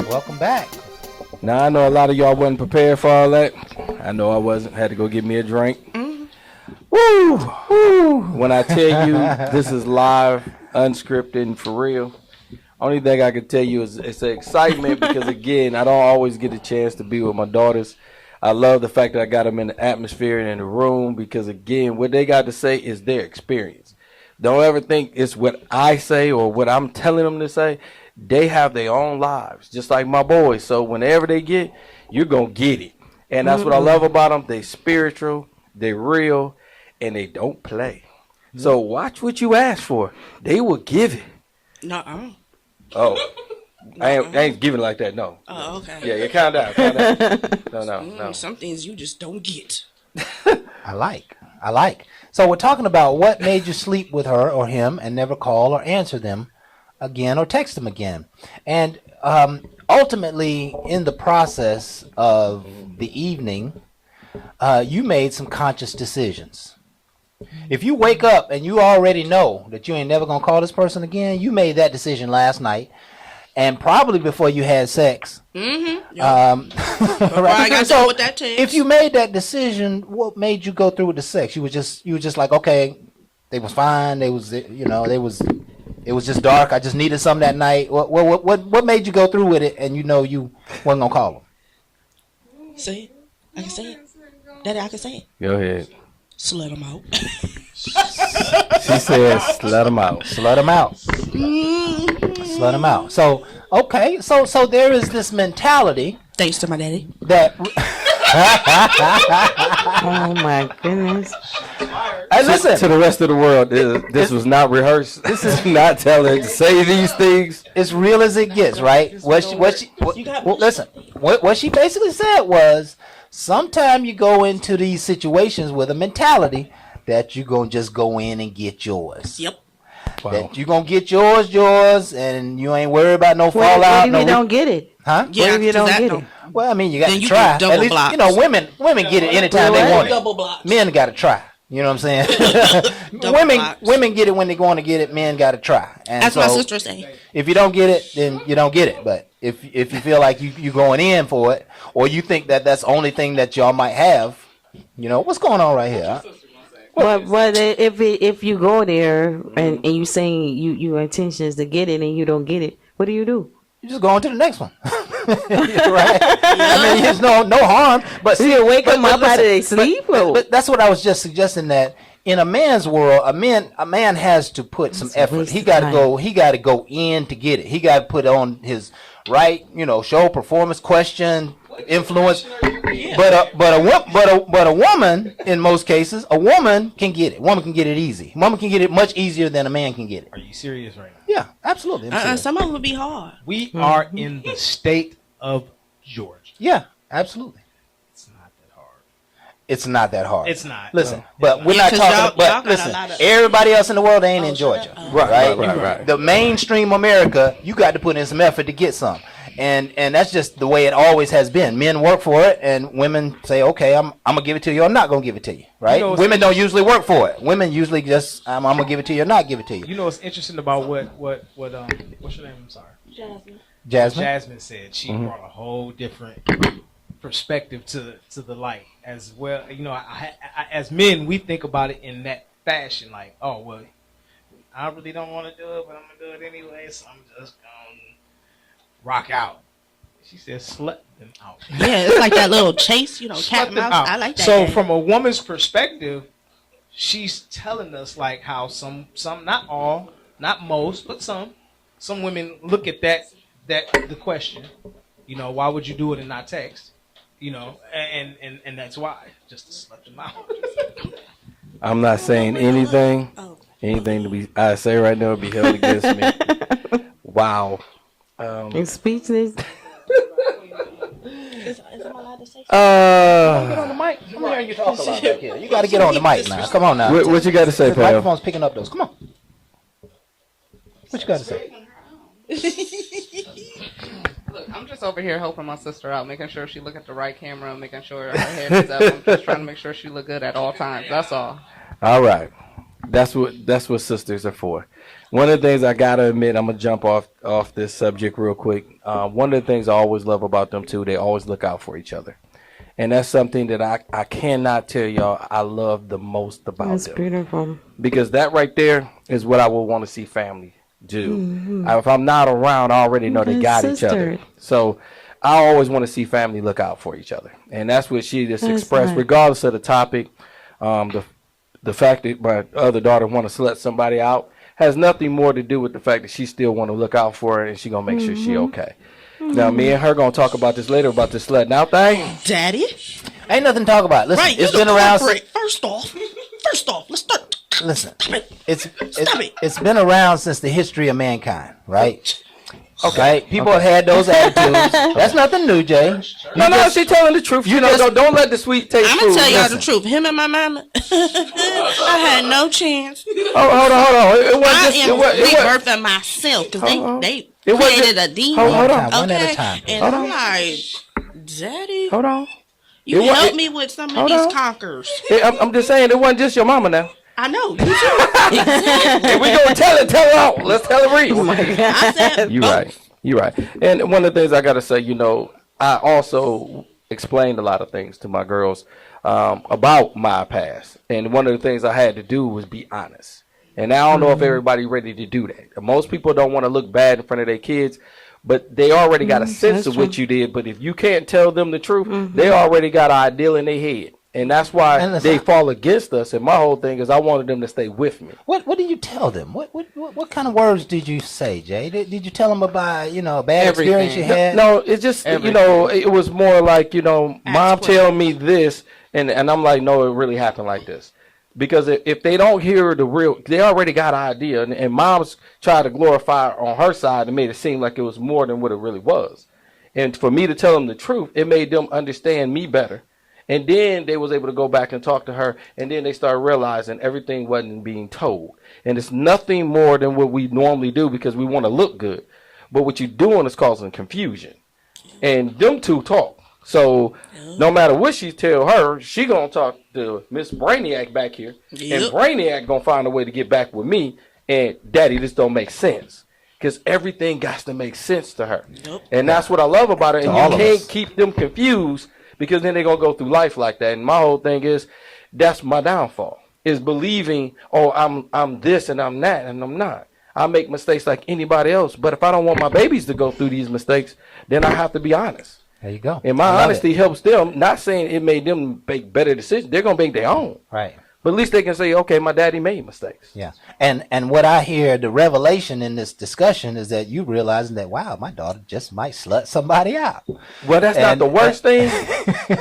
Welcome back. Now, I know a lot of y'all wasn't prepared for all that. I know I wasn't. Had to go get me a drink. Woo! When I tell you this is live, unscripted, and for real, only thing I can tell you is it's an excitement because, again, I don't always get a chance to be with my daughters. I love the fact that I got them in the atmosphere and in the room because, again, what they got to say is their experience. Don't ever think it's what I say or what I'm telling them to say. They have their own lives, just like my boys. So whenever they get, you're going to get it. And that's what I love about them. They spiritual, they real, and they don't play. So watch what you ask for. They will give it. Nuh-uh. Oh, I ain't giving like that, no. Oh, okay. Yeah, calm down. No. Some things you just don't get. I like. So we're talking about what made you sleep with her or him and never call or answer them again or text them again. And ultimately, in the process of the evening, you made some conscious decisions. If you wake up and you already know that you ain't never gonna call this person again, you made that decision last night, and probably before you had sex. Mm-hmm. Right? I got done with that text. If you made that decision, what made you go through with the sex? You were just like, okay, they was fine. It was just dark. I just needed something that night. What made you go through with it, and you wasn't gonna call them? Say it. I can say it. Daddy, I can say it. Go ahead. Slut them out. She says, "Slut them out." Slut them out. Slut them out. So okay, so there is this mentality. Thanks to my daddy. That. Oh my goodness. Hey, listen. To the rest of the world, this was not rehearsed. This is not telling her to say these things. It's real as it gets, right? Listen. What she basically said was, sometime you go into these situations with a mentality that you're gonna just go in and get yours. Yep. Wow. That you're gonna get yours, and you ain't worried about no fallout. What if you don't get it? Huh? Yeah, What if you don't that get don't- it? Well, I mean, you got Then to you try. get double At least, blocks. women get it anytime they want it. Double blocks. Men got to try. You know what I'm saying? Double blocks. Women get it when they want to get it. Men got to try. And That's so my sister saying. if you don't get it, then you don't get it. But if you feel like you going in for it, or you think that that's the only thing that y'all might have, what's going on right here? Huh? But if you go there and you saying your intention is to get it and you don't get it, what do? You just go on to the next one. Right? I mean, there's no harm. But So you wake them up listen, out of their sleep? But that's what I was just suggesting, that in a man's world, a man has to put some effort. waste He of got to time. go. He got to go in to get it. He got to put on his right, show performance, question, influence. But a woman, in most cases, a woman can get it. Woman can get it easy. Woman can get it much easier than a man can get it. Are you serious right now? Yeah, absolutely. I'm serious. Some of them would be hard. We are in the state of Georgia. Yeah, absolutely. It's not that hard. It's not that hard. It's not. Listen, No, but it's we're Yeah, not 'cause talking. y'all But got a listen, lot of- everybody else in the world ain't in Georgia, Right. The mainstream America, you got to put in some effort to get some, and that's just the way it always has been. Men work for it, and women say, "Okay, I'm gonna give it to you. Or I'm not gonna give it to you." Right? Women don't usually work for it. Women usually just, "I'm gonna give it to you or not give it to you." You know what's interesting about what what's your name? I'm sorry. Jasmine. Jasmine said she brought a whole different perspective to the light as well. I, as men, we think about it in that fashion, like, oh well, I really don't want to do it, but I'm gonna do it anyway, so I'm just gonna rock out. She said, "Slut them out." Yeah, it's like that little chase, cat Slut and them mouse. out. I like that. So game. from a woman's perspective, she's telling us like how some, not all, not most, but some women look at the question, why would you do it and not text? And that's why, just to slut them out. I'm not saying anything. Oh. Anything I say right now will be held against me. Wow. In speechless. Is am I allowed to say something? Get on the mic. I'm hearing you talk a lot back here. You got to get on the mic now. Come on now. What you got to say, The Pam? microphone's picking up those. Come on. What you got to say? Look, I'm just over here helping my sister out, making sure she look at the right camera, making sure her head is up. I'm just trying to make sure she look good at all times. That's all. All right. That's what sisters are for. One of the things I gotta admit, I'm gonna jump off this subject real quick. One of the things I always love about them too, they always look out for each other, and that's something that I cannot tell y'all I love the most about That's them. beautiful. Because that right there is what I would want to see family do. If I'm not around, I already know they Good got each other. sister. So I always want to see family look out for each other, and that's what she just That's expressed, right. regardless of the topic. The fact that my other daughter want to slut somebody out has nothing more to do with the fact that she still want to look out for her, and she gonna make sure she okay. Now, me and her gonna talk about this later about this slutting out thing. Daddy? Ain't nothing to talk about. Listen, Right, it's you been the around. culprit. First off, let's start. Listen, Stop it. it's Stop it. it's been around since the history of mankind, right? Okay. Right? People have had those attitudes. That's nothing new, Jay. No, she telling the truth. You know, don't let the sweet taste. I'm gonna tell y'all Listen. the truth. Him and my mama, I had no chance. Hold on. It I wasn't just. am It was. rebirthing myself because they It wasn't created just- a demon. Hold on. One at a Okay, time. and Hold I'm on. like, Daddy, Hold on. you It wa- help it- me with some of hold these on. conquers. I'm just saying, it wasn't just your mama now. I know. You too. Exactly. If we gonna tell it all. Let's tell it real. I said You both. right. You're right. And one of the things I gotta say, you know, I also explained a lot of things to my girls about my past, and one of the things I had to do was be honest. And I don't know if everybody ready to do that. Most people don't want to look bad in front of their kids, but they already got a sense of what you did. But if you can't tell them the truth, they already got an ideal in their head. And that's why And listen, they fall against us. And my whole thing is I wanted them to stay with me. What did you tell them? What kind of words did you say, Jay? Did you tell them about a bad experience you had? No, it's just it was more like mom tell me this, and I'm like, no, it really happened like this, because if they don't hear the real, they already got an idea, and mom's tried to glorify on her side and made it seem like it was more than what it really was, and for me to tell them the truth, it made them understand me better. And then they was able to go back and talk to her, and then they started realizing everything wasn't being told. And it's nothing more than what we normally do because we want to look good. But what you're doing is causing confusion. And them two talk. So no matter what she tell her, she going to talk to Miss Brainiac back here. Yep. And Brainiac going to find a way to get back with me. And Daddy, this don't make sense. Because everything got to make sense to her. Yep. And that's what I love about it. And all you of can't us. keep them confused, because then they're going to go through life like that. And my whole thing is, that's my downfall, is believing, oh, I'm this and I'm that, and I'm not. I make mistakes like anybody else. But if I don't want my babies to go through these mistakes, then I have to be honest. There you go. And I my love honesty it. helps them, not saying it made them make better decisions. They're going to make their own. Right. But at least they can say, okay, my daddy made mistakes. Yeah. And what I hear, the revelation in this discussion is that you realizing that, wow, my daughter just might slut somebody out. Well, that's not And- the worst thing.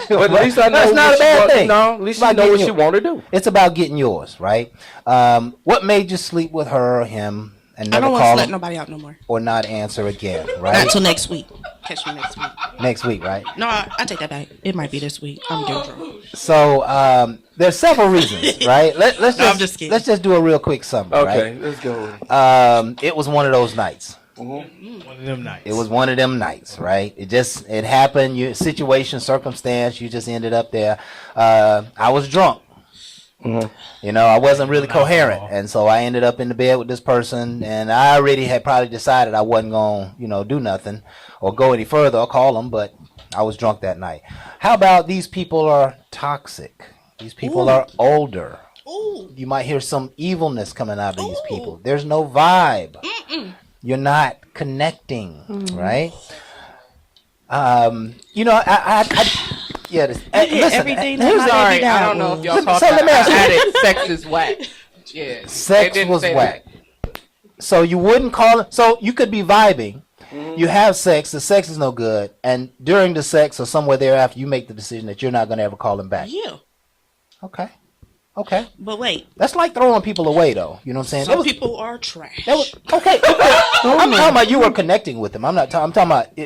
But at least I know That's not a bad thing. No, at least It's I about know what getting she want to do. It's about getting yours, right? What made you sleep with her or him and I never don't want to call let him nobody out no more. or not answer again, Not right? until next week. Catch me next week. Next week, right? No, I take that back. It might be this week. I'm getting drunk. So there's several reasons, right? Let's No, I'm just kidding. let's just do a real quick summary, Okay, right? let's go. It was one of those nights. One of them nights. It was one of them nights, right? It happened. Your situation, circumstance. You just ended up there. I was drunk. I wasn't really coherent, and so I ended up in the bed with this person, and I already had probably decided I wasn't gonna, do nothing or go any further or call them, but I was drunk that night. How about these people are toxic? These people are older. Ooh. You might hear some evilness coming out of these Ooh. people. There's no vibe. You're not connecting, right? Yeah. Listen, everything here's that the- my Sorry, baby I died don't know if was. y'all Let me- caught so let that. me ask I you- added sex is whack. Yeah. Sex They didn't was say whack. that. So you wouldn't call it. So you could be vibing. You have sex. The sex is no good, and during the sex or somewhere thereafter, you make the decision that you're not going to ever call him back. Yeah. Okay. But wait, That's like throwing people away, though. You know what I'm saying? some people are trash. That was okay. I'm talking about you were connecting with them. I'm not. I'm talking about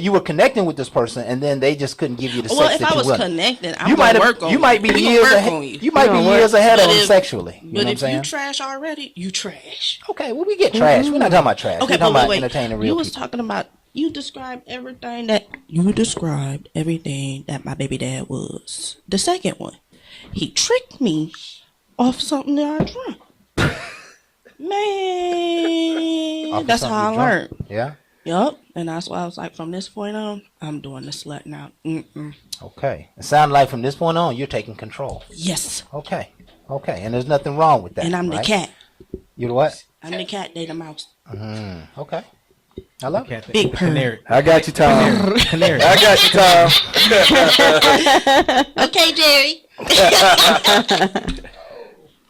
you were connecting with this person, and then they just couldn't give you the Well, sex if that I you was wanted. connected, I'm You gonna might work have. on You might be We gonna years work ahead. on you. You might be gonna years ahead of But them if- sexually. You know But what I'm if saying? you trash already, you trash. Okay, well, we get trash. We're not talking about trash. Okay, We're talking but about wait, entertaining you real was people. talking about you described everything that my baby dad was. The second one, he tricked me off something that I drank. Man, Off of that's something how I you drunk. learned. Yeah. Yup, and that's why I was like, from this point on, I'm doing the slutting out. Okay. It sounds like from this point on, you're taking control. Yes, Okay. And there's nothing wrong with that. and I'm the right? cat. You're what? I'm the cat. They the mouse. Okay. I love it. Cat, the Big purr. canary. I got you, Tom. Canary. I got you, Tom. Okay, Jerry.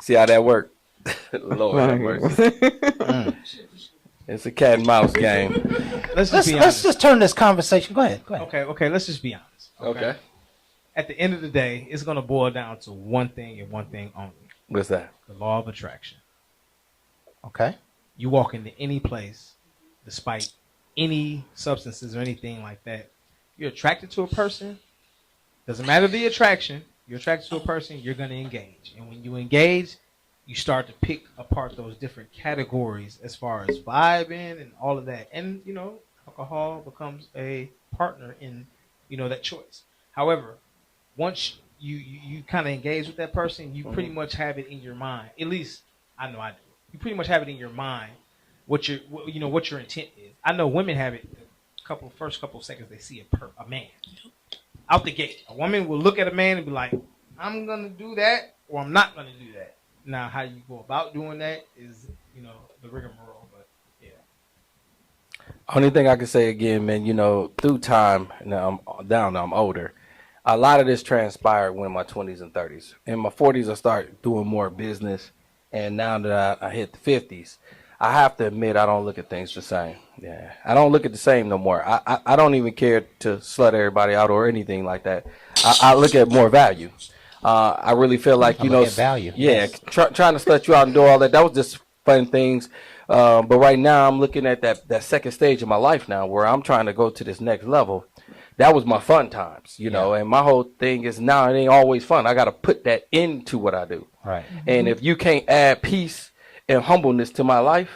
See how that worked? Lord have mercy. It's a cat and mouse game. Let's just Let's be honest. just turn this conversation. Go ahead. Okay. Let's just be honest. Okay. At the end of the day, it's going to boil down to one thing and one thing only: What's that? the law of attraction. Okay. You walk into any place, despite any substances or anything like that. You're attracted to a person. Doesn't matter the attraction. You're attracted to a person. You're going to engage. And when you engage, you start to pick apart those different categories as far as vibing and all of that. And, you know, alcohol becomes a partner in, you know, that choice. However, once you kind of engage with that person, you pretty much have it in your mind. At least I know I do. You pretty much have it in your mind what your intent is. I know women have it the first couple of seconds they see a man out the gate. A woman will look at a man and be like, I'm gonna do that or I'm not gonna do that. Now, how you go about doing that is, you know, the rigmarole. But yeah. Only thing I can say again, man, you know, through time, now I'm older. A lot of this transpired when in my 20s and 30s. In my 40s, I started doing more business, and now that I hit the 50s, I have to admit I don't look at things the same. Yeah, I don't look at the same no more. I don't even care to slut everybody out or anything like that. I look at more value. I really feel like, you know, value. Yeah, Yes. trying to slut you out and do all that. That was just fun things. But right now I'm looking at that second stage of my life now where I'm trying to go to this next level. That was my fun times, you know, and my whole thing is now it ain't always fun. I got to put that into what I do. Right. And if you can't add peace and humbleness to my life,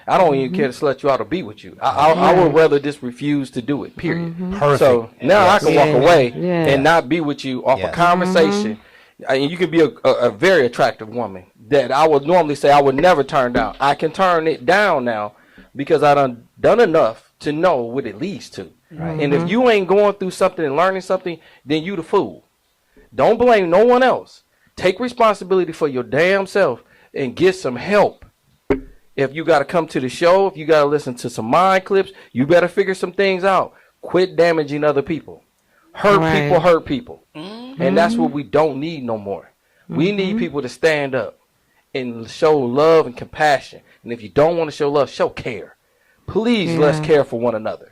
I don't even care to slut you out or be with you. I would rather just refuse to do it, period. Perfect. So now I can walk away Yeah. and not be with you off a Yes. conversation. And you could be a very attractive woman that I would normally say I would never turn down. I can turn it down now because I done enough to know what it leads to. Right. And if you ain't going through something and learning something, then you the fool. Don't blame no one else. Take responsibility for your damn self and get some help. If you got to come to the show, if you got to listen to some mind clips, you better figure some things out. Quit damaging other people. Hurt people. And that's what we don't need no more. We need people to stand up and show love and compassion. And if you don't want to show love, show care. Please, let's care for one another.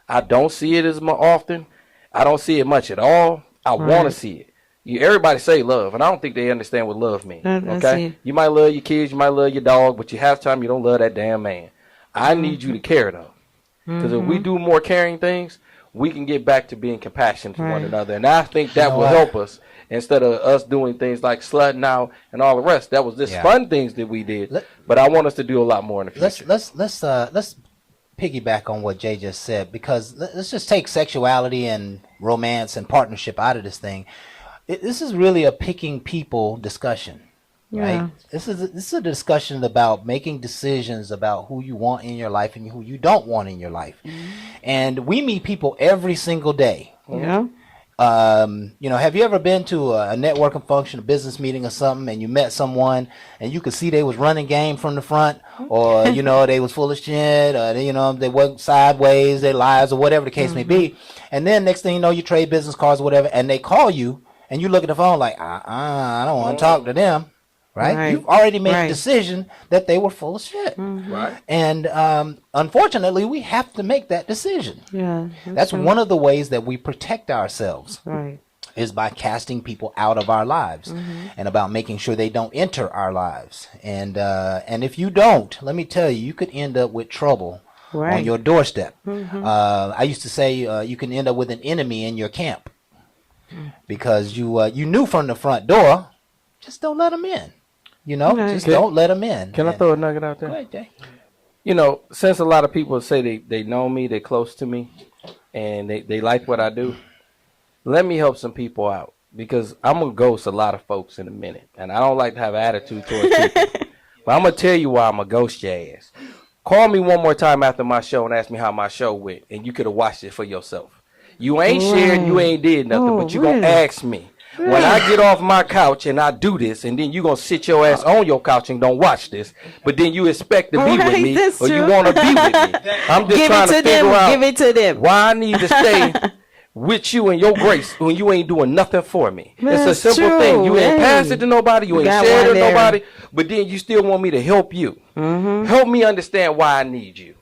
I don't see it as often. I don't see it much at all. I want to see it. Everybody say love, and I don't think they understand what love means. Okay, you might love your kids, you might love your dog, but you have time you don't love that damn man. I need you to care though, because if we do more caring things, we can get back to being compassionate to one another, and I think that will help us instead of us doing things like slutting out and all the rest. That was just fun things that we did, but I want us to do a lot more in the future. Let's piggyback on what Jay just said, because let's just take sexuality and romance and partnership out of this thing. This is really a picking people discussion, right? This is a discussion about making decisions about who you want in your life and who you don't want in your life. And we meet people every single day. Yeah. You know, have you ever been to a networking function, a business meeting or something, and you met someone and you could see they was running game from the front, or, you know, they was full of shit, or, you know, they went sideways, their lives, or whatever the case may be. And then next thing you know, you trade business cards or whatever, and they call you, and you look at the phone like, I don't want to talk to them, right? You've already made a decision that they were full of shit. Right. And unfortunately, we have to make that decision. Yeah. That's one of the ways that we protect ourselves, Right. is by casting people out of our lives and about making sure they don't enter our lives. And if you don't, let me tell you, you could end up with trouble on your doorstep. I used to say you can end up with an enemy in your camp. Because you knew from the front door, just don't let them in. You know, just don't let them in. Can I throw a nugget out there? Go ahead, Jay. You know, since a lot of people say they know me, they're close to me, and they like what I do, let me help some people out. Because I'm going to ghost a lot of folks in a minute. And I don't like to have an attitude towards people. But I'm going to tell you why I'm going to ghost your ass. Call me one more time after my show and ask me how my show went. And you could have watched it for yourself. You ain't shared, you ain't did nothing, but you going to ask me. When I get off my couch and I do this, and then you going to sit your ass on your couch and don't watch this, but then you expect to be with me, or you want to be with me. I'm just trying to figure out Give it to them. why I need to stay with you and your grace when you ain't doing nothing for me. It's a That's simple true. thing. You ain't Hey. pass it to nobody, you ain't Got share it one to there. nobody, but then you still want me to help you. Help me understand why I need you.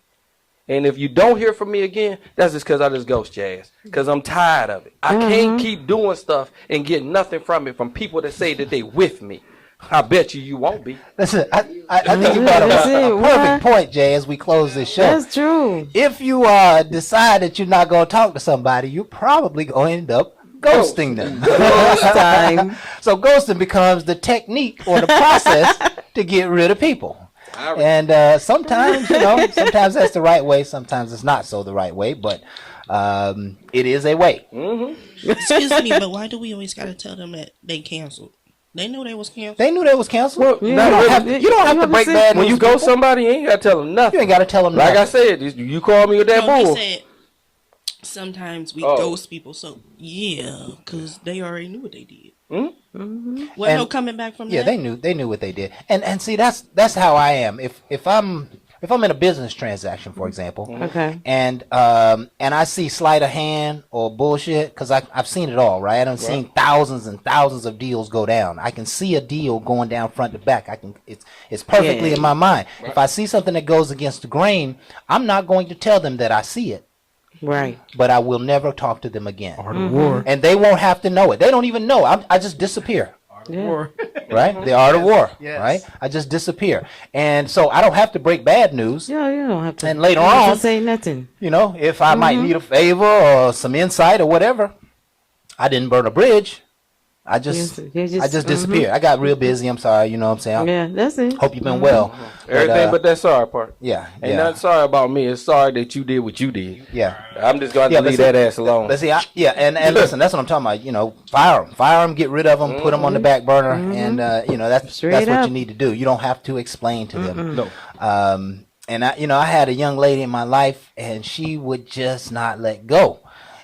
And if you don't hear from me again, that's just because I just ghost your ass. Because I'm tired of it. I can't keep doing stuff and get nothing from it from people that say that they with me. I bet you won't be. Listen, I think you brought up That's it. a perfect point, Jay, as we close this show. That's true. If you decide that you're not going to talk to somebody, you're probably going to end up ghosting them. Ghost time. So ghosting becomes the technique or the process to get rid of people. And sometimes, sometimes that's the right way. Sometimes it's not so the right way, but it is a way. Excuse me, but why do we always got to tell them that they canceled? They knew they was canceled. They knew they was canceled. Well, you don't have to break bad news. When you go somebody, you ain't got to tell them nothing. You ain't got to tell them Like nothing. I said, you call me with that No, he bull. said sometimes we ghost people. So yeah, because they already knew what they did. Wasn't no coming back from that. They knew what they did. And see, that's how I am. If I'm in a business transaction, for example, Okay. and I see sleight of hand or bullshit, because I've seen it all, right? I've seen thousands and thousands of deals go down. I can see a deal going down front to back. It's perfectly in my mind. Right. If I see something that goes against the grain, I'm not going to tell them that I see it. Right. But I will never talk to them again. Art of war. And they won't have to know it. They don't even know. I just disappear. War. Right? The art of war. Yes. Right? I just disappear. And so I don't have to break bad news. Yeah, you don't have to. And later you don't have on, to say nothing. If I might need a favor or some insight or whatever, I didn't burn a bridge. I just disappeared. I got real busy. I'm sorry. You know what I'm saying? Yeah, that's it. Hope you've been well. Everything but that sorry part. Yeah. Ain't nothing sorry about me. It's sorry that you did what you did. Yeah. I'm just going to leave that ass alone. But see, and listen, that's what I'm talking about. Fire them, get rid of them, put them on the back burner, and that's what you need to do. You don't have to explain to them. No. And I had a young lady in my life, and she would just not let go,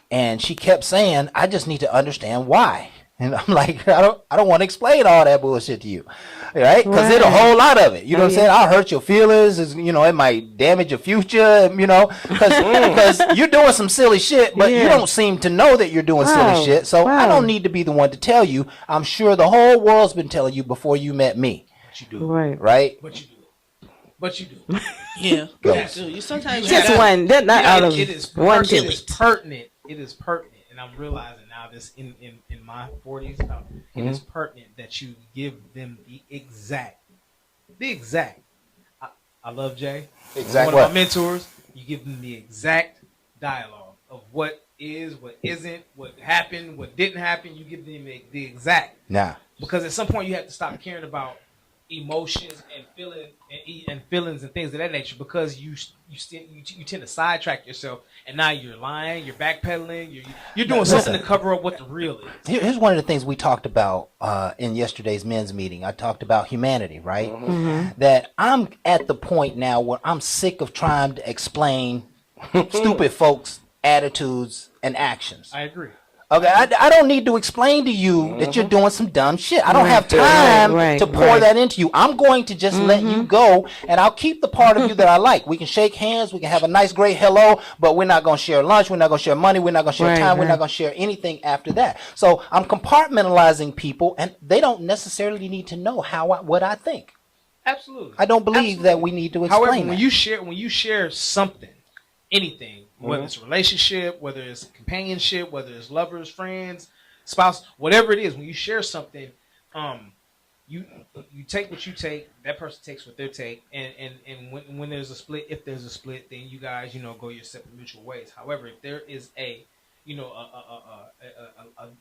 and she kept saying, "I just need to understand why." And I'm like, I don't want to explain all that bullshit to you, right? Because there's a whole lot of it. You know what I'm saying? I'll hurt your feelings. It might damage your future, because you're doing some silly shit, but you don't seem to know that you're doing silly shit. So I don't need to be the one to tell you. I'm sure the whole world's been telling you before you met me. But you do. Right? But you do. Yeah. Go. You sometimes Just one. That not out of It is one pertinent. thing. It is pertinent. It is pertinent. And I'm realizing now this in my 40s, it is pertinent that you give them the exact. I love Jay. Exact One of what? my mentors. You give them the exact dialogue of what is, what isn't, what happened, what didn't happen. You give them the exact. Nah. Because at some point you have to stop caring about emotions and feelings and things of that nature, because you tend to sidetrack yourself, and now you're lying, you're backpedaling, you're doing something to cover up what the real is. Here's one of the things we talked about in yesterday's men's meeting. I talked about humanity, right? That I'm at the point now where I'm sick of trying to explain stupid folks' attitudes and actions. I agree. Okay, I don't need to explain to you that you're doing some dumb shit. I don't have time to pour that into you. I'm going to just let you go, and I'll keep the part of you that I like. We can shake hands. We can have a nice, great hello, but we're not going to share lunch. We're not going to share money. We're not going to share time. We're not going to share anything after that. So I'm compartmentalizing people, and they don't necessarily need to know what I think. Absolutely. I don't believe that we need to explain However, that. when you share something, anything, whether it's a relationship, whether it's companionship, whether it's lovers, friends, spouse, whatever it is, when you share something, you take what you take, that person takes what they take, and when there's a split, if there's a split, then you guys, go your separate mutual ways. However, if there is a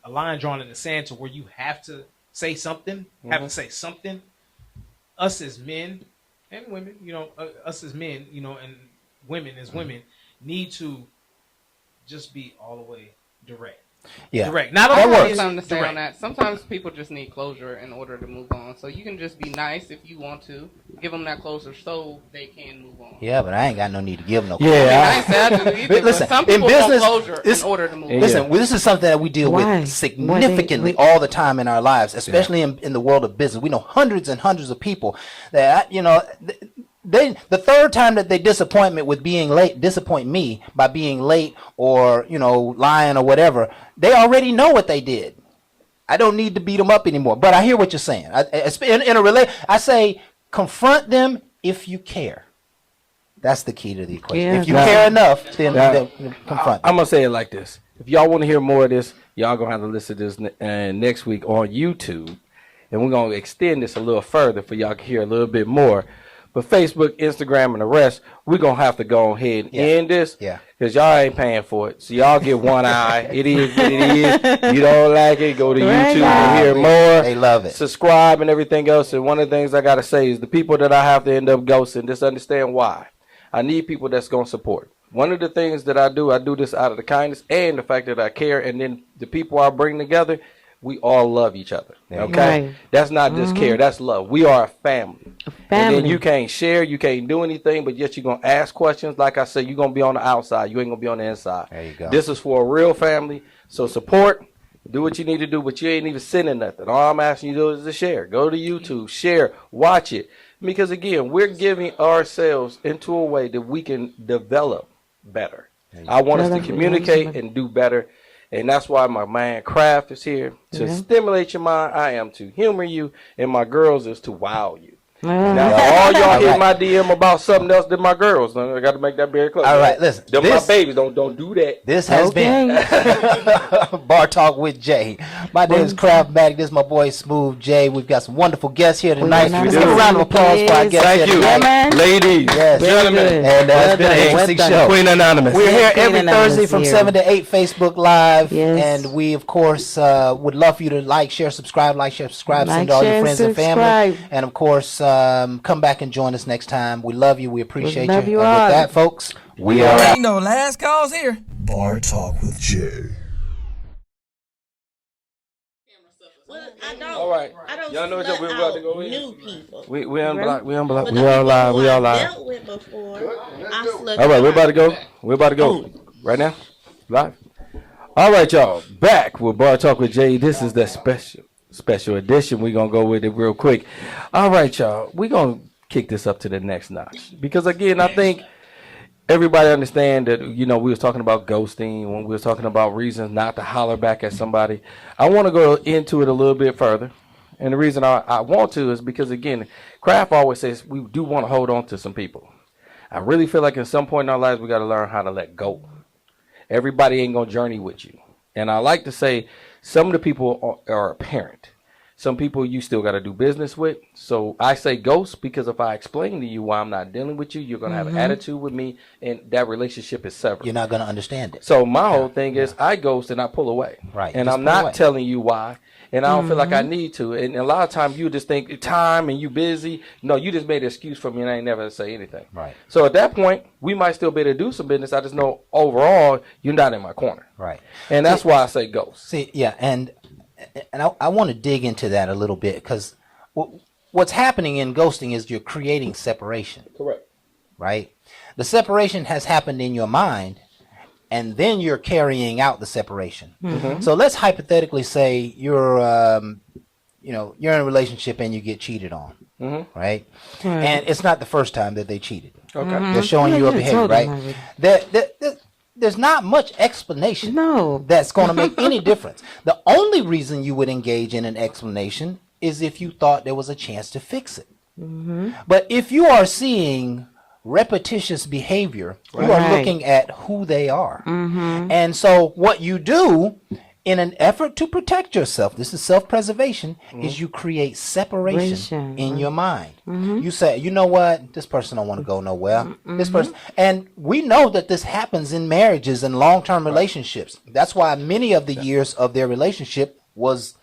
line drawn in the sand to where you have to say something, us as men and women, us as men, and women as women, need to just be all the way direct. Yeah. Direct. Not I always have something to say direct. on that. Sometimes people just need closure in order to move on. So you can just be nice if you want to. Give them that closure so they can move on. Yeah, but I ain't got no need to give them no I ain't say I do either, Listen, but some in people business, want closure in order to move on. Listen, this is something that we deal with significantly all the time in our lives, especially in the world of business. We know hundreds and hundreds of people that, the third time that they disappoint me by being late or, lying or whatever, they already know what they did. I don't need to beat them up anymore. But I hear what you're saying. I say confront them if you care. That's the key to the equation. Yeah, if you care enough, then confront them. I'm going to say it like this. If y'all want to hear more of this, y'all going to have to listen to this next week on YouTube. and we're going to extend this a little further for y'all to hear a little bit more. But Facebook, Instagram, and the rest, we're going to have to go ahead and end this. Yeah. Because y'all ain't paying for it. So y'all get one eye. It is what it is. You don't like it, go to YouTube and hear more. They love it. Subscribe and everything else. And one of the things I got to say is the people that I have to end up ghosting, just understand why. I need people that's going to support. One of the things that I do this out of the kindness and the fact that I care. And then the people I bring together, we all love each other. Okay? Right. That's not just care. That's love. We are a family. And then you can't share. You can't do anything. But yet you're going to ask questions. Like I said, you're going to be on the outside. You ain't going to be on the inside. There you go. This is for a real family. So support. Do what you need to do. But you ain't even sending nothing. All I'm asking you to do is to share. Go to YouTube. Share. Watch it. Because, again, we're giving ourselves into a way that we can develop better. I want us to communicate and do better. And that's why my man Kraft is here to stimulate your mind. I am to humor you, and my girls is to wow you. Now, all y'all hit my DM about something else than my girls. I got to make that very clear. All right, listen. Them my babies. Don't do that. This has been Bar Talk with Jay. My name is Kraft Matic. This is my boy Smooth Jay. We've got some wonderful guests here tonight. Let's give a round of applause for our guests. Thank you, ladies, yes, gentlemen, and it's been an interesting show. Queen Anonymous. We're here every Thursday from 7 to 8 Facebook Live. Yes. And we, of course, would love for you to like, share, subscribe, send to all your friends and family. And, of course, come back and join us next time. We love you. We appreciate you. And with that, folks, we are out. Ain't no last calls here. Bar Talk with Jay. Well, I don't. All right. I don't Y'all know what slut we're about to out go in? new people. We unblock. We unblock. But We the all people live. who We all I live. dealt with before, I slut All right, we're about to go. out. We're about to go right now, live. All right, y'all, back with Bar Talk with Jay. This is the special edition. We're gonna go with it real quick. All right, y'all, we're gonna kick this up to the next notch because again, I think everybody understand that we was talking about ghosting when we was talking about reasons not to holler back at somebody. I want to go into it a little bit further, and the reason I want to is because again, Kraft always says we do want to hold on to some people. I really feel like at some point in our lives we got to learn how to let go. Everybody ain't gonna journey with you, and I like to say some of the people are apparent. Some people you still got to do business with. So I say ghost because if I explain to you why I'm not dealing with you, you're going to have an attitude with me, and that relationship is severed. You're not going to understand it. So my whole thing is I ghost and I pull away. Right. And Just I'm pull not away. telling you why. And I don't feel like I need to. And a lot of times you just think time and you busy. No, you just made an excuse for me and I ain't never say anything. Right. So at that point, we might still be able to do some business. I just know overall you're not in my corner. Right. And that's why I say ghost. See, yeah, and I want to dig into that a little bit because what's happening in ghosting is you're creating separation. Correct. Right? The separation has happened in your mind, and then you're carrying out the separation. So let's hypothetically say you're in a relationship and you get cheated on, right? And it's not the first time that they cheated. Okay. They're showing you a behavior, right? There's not much explanation that's going to make any difference. The only reason you would engage in an explanation is if you thought there was a chance to fix it. But if you are seeing repetitious behavior, you are looking at who they are. And so what you do in an effort to protect yourself, this is self-preservation, is you create separation in your mind. You say, you know what, this person don't want to go nowhere. This person, and we know that this happens in marriages and long-term relationships. That's why many of the years of their relationship was,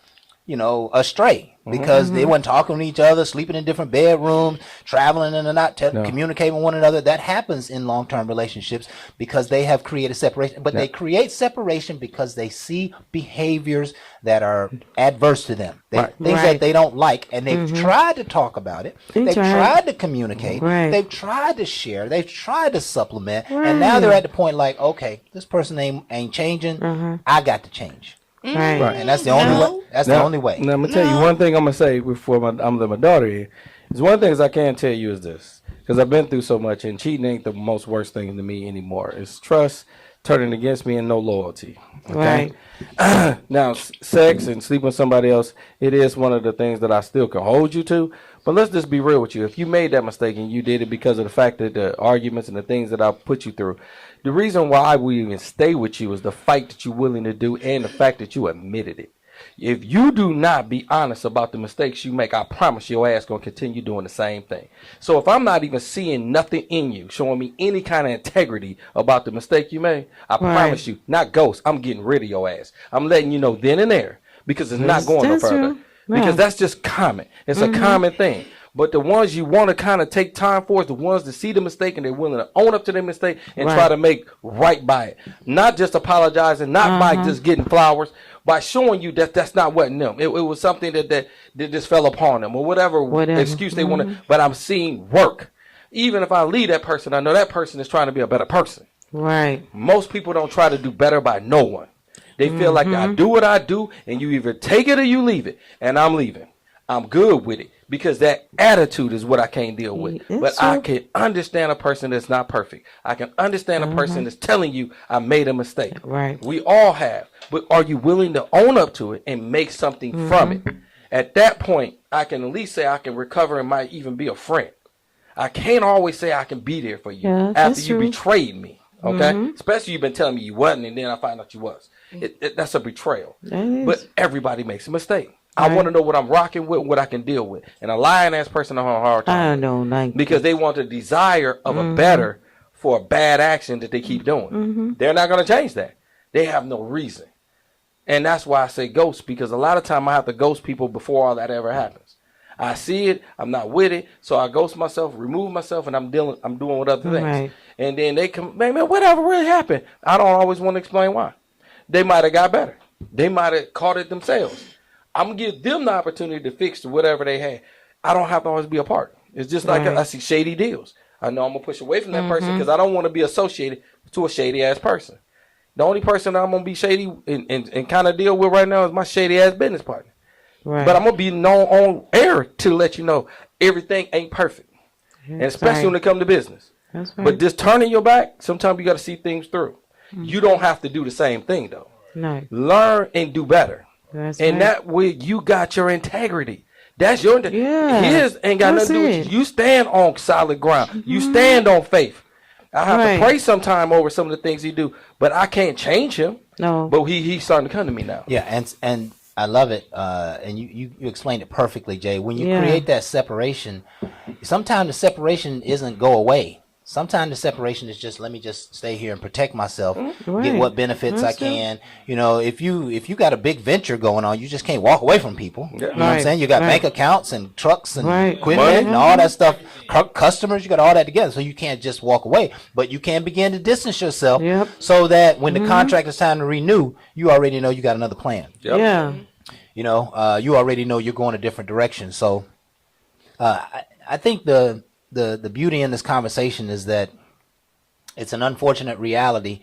astray. Because they weren't talking to each other, sleeping in different bedrooms, traveling and not communicating with one another. That happens in long-term relationships because they have created separation. But they create separation because they see behaviors that are adverse to them. Things that they don't like. And they've tried to talk about it. They've tried to communicate. They've tried to share. They've tried to supplement. And now they're at the point like, okay, this person ain't changing. I got to change. Right. And that's the only way. That's the only way. Now I'm gonna tell you one thing. I'm gonna say before my daughter here is one of the things I can tell you is this, because I've been through so much, and cheating ain't the most worst thing to me anymore. It's trust turning against me and no loyalty. Okay? Right. Now, sex and sleep with somebody else, it is one of the things that I still can hold you to. But let's just be real with you. If you made that mistake and you did it because of the fact that the arguments and the things that I put you through, the reason why we even stay with you is the fight that you're willing to do and the fact that you admitted it. If you do not be honest about the mistakes you make, I promise your ass gonna continue doing the same thing. So if I'm not even seeing nothing in you, showing me any kind of integrity about the mistake you made, I promise you, not ghost, I'm getting rid of your ass. I'm letting you know then and there, because it's not going no further. Because that's just common. It's a common thing. But the ones you want to kind of take time for is the ones that see the mistake and they're willing to own up to their mistake and try to make right by it. Not just apologizing, not by just getting flowers, by showing you that that's not what them. It was something that just fell upon them or whatever. Excuse they want to. But I'm seeing work. Even if I leave that person, I know that person is trying to be a better person. Right. Most people don't try to do better by no one. They feel like I do what I do, and you either take it or you leave it. And I'm leaving. I'm good with it because that attitude is what I can't deal with. But I can understand a person that's not perfect. I can understand a person that's telling you I made a mistake. Right. We all have. But are you willing to own up to it and make something from it? At that point, I can at least say I can recover and might even be a friend. I can't always say I can be there for you after you betrayed me. Okay? Especially you've been telling me you wasn't and then I find out you was. That's a betrayal. But everybody makes a mistake. I want to know what I'm rocking with, what I can deal with. And a lying ass person I have a hard time. I don't like because they want the desire of a better for a bad action that they keep doing. They're not going to change that. They have no reason. And that's why I say ghost, because a lot of time I have to ghost people before all that ever happens. I see it, I'm not with it, so I ghost myself, remove myself, and I'm doing with other things. And then they come, man, whatever really happened. I don't always want to explain why. They might have got better. They might have caught it themselves. I'm going to give them the opportunity to fix whatever they had. I don't have to always be a part. It's just like I see shady deals. I know I'm going to push away from that person because I don't want to be associated to a shady-ass person. The only person that I'm going to be shady and kind of deal with right now is my shady-ass business partner. But I'm going to be known on air to let you know everything ain't perfect. And especially when it comes to business. But just turning your back, sometimes you got to see things through. You don't have to do the same thing, though. No. Learn and do better. That way you got your integrity. That's your integrity. His ain't got nothing to do with you. You stand on solid ground. You stand on faith. I have to pray sometime over some of the things he do, but I can't change him. No. But he's starting to come to me now. Yeah, and I love it. And you explained it perfectly, Jay. When you create that separation, sometimes the separation isn't go away. Sometimes the separation is just, let me just stay here and protect myself, get what benefits I can. You know, if you got a big venture going on, you just can't walk away from people. You know what I'm saying? You got bank accounts and trucks and equipment and all that stuff, customers, you got all that together. So you can't just walk away, but you can begin to distance yourself so that when the contract is time to renew, you already know you got another plan. You know, you already know you're going a different direction. So I think the beauty in this conversation is that it's an unfortunate reality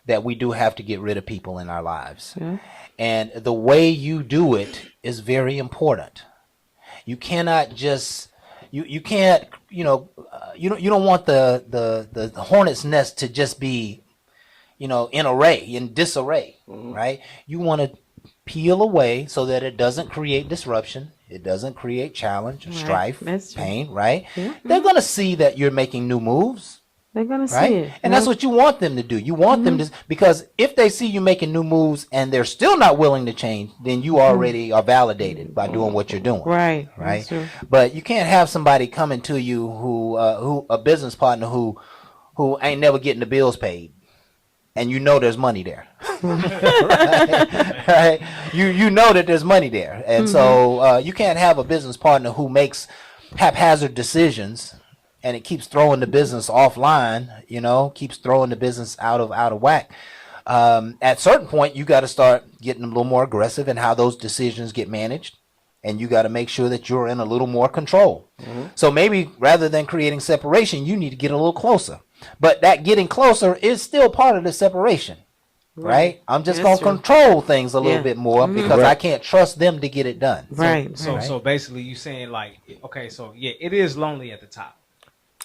that we do have to get rid of people in our lives. And the way you do it is very important. You cannot just, you can't, you don't want the hornet's nest to just be, in disarray, right? You want to peel away so that it doesn't create disruption. It doesn't create challenge, strife, pain, right? They're going to see that you're making new moves. They're going to see it. And that's what you want them to do. You want them to, because if they see you making new moves and they're still not willing to change, then you already are validated by doing what you're doing. Right. But you can't have somebody coming to you who a business partner who ain't never getting the bills paid. And you know there's money there. right? You know that there's money there. And so you can't have a business partner who makes haphazard decisions and it keeps throwing the business offline, keeps throwing the business out of whack. At a certain point, you got to start getting a little more aggressive in how those decisions get managed. And you got to make sure that you're in a little more control. So maybe rather than creating separation, you need to get a little closer. But that getting closer is still part of the separation, right? I'm just going to control things a little bit more because I can't trust them to get it done. So basically you saying like, okay, so yeah, it is lonely at the top.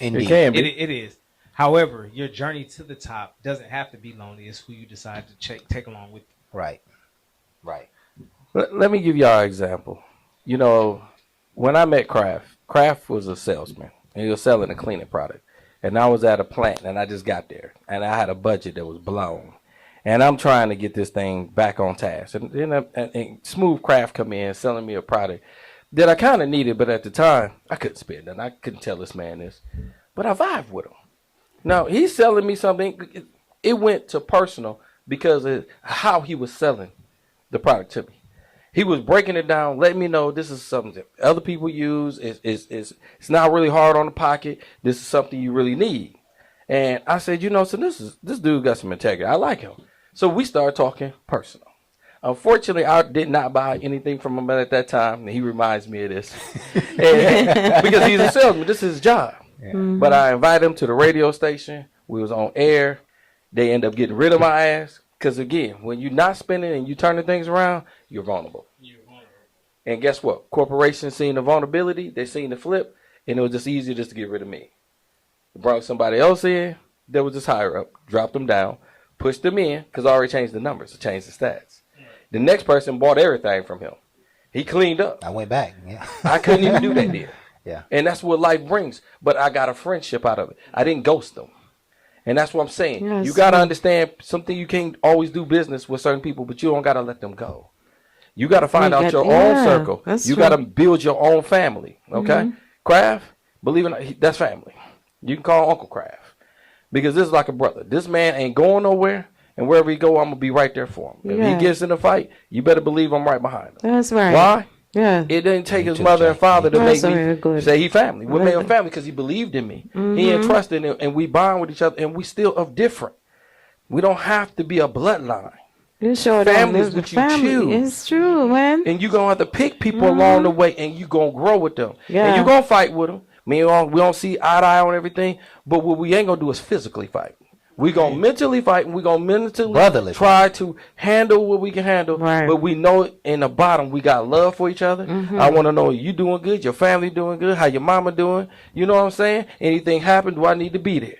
Indeed. It can be. It is. However, your journey to the top doesn't have to be lonely. It's who you decide to take along with you. Right. Let me give y'all an example. When I met Kraft was a salesman. And he was selling a cleaning product. And I was at a plant, and I just got there. And I had a budget that was blown. And I'm trying to get this thing back on task. And then and Smooth Craft come in selling me a product that I kind of needed, but at the time, I couldn't spend it. I couldn't tell this man this. But I vibed with him. Now, he's selling me something. It went to personal because of how he was selling the product to me. He was breaking it down, letting me know this is something that other people use. It's not really hard on the pocket. This is something you really need. And I said, so this dude got some integrity. I like him. So we started talking personal. Unfortunately, I did not buy anything from him at that time. And he reminds me of this. Because he's a salesman. This is his job. Yeah. But I invited him to the radio station. We was on air. They end up getting rid of my ass. Because, again, when you're not spending and you turning things around, you're vulnerable. And guess what? Corporations seen the vulnerability. They seen the flip. And it was just easier just to get rid of me. Brought somebody else in that was just higher up. Dropped them down. Pushed them in because I already changed the numbers. I changed the stats. The next person bought everything from him. He cleaned up. I went back. Yeah. I couldn't even do that deal. Yeah. And that's what life brings. But I got a friendship out of it. I didn't ghost them. And that's what I'm saying. Yes. You got to understand something. You can't always do business with certain people, but you don't got to let them go. You got to find out your own circle. You got to build your own family. Okay? Kraft, believe it or not, that's family. You can call Uncle Kraft. Because this is like a brother. This man ain't going nowhere, and wherever he go, I'm going to be right there for him. If he gets in a fight, you better believe I'm right behind him. That's right. Why? Yeah. It didn't take his mother and father to make me say he family. We made him family because he believed in me. He entrusted in, and we bond with each other, and we still of different. We don't have to be a bloodline. You sure family is what you choose. It's true, man. And you're going to have to pick people along the way, and you're going to grow with them. Yeah. And you're going to fight with them. We don't see eye to eye on everything, but what we ain't going to do is physically fight. We're going to mentally fight, and we're going to mentally try to handle what we can handle. Right. But we know in the bottom we got love for each other. I want to know you doing good, your family doing good, how your mama doing. You know what I'm saying? Anything happen, do I need to be there?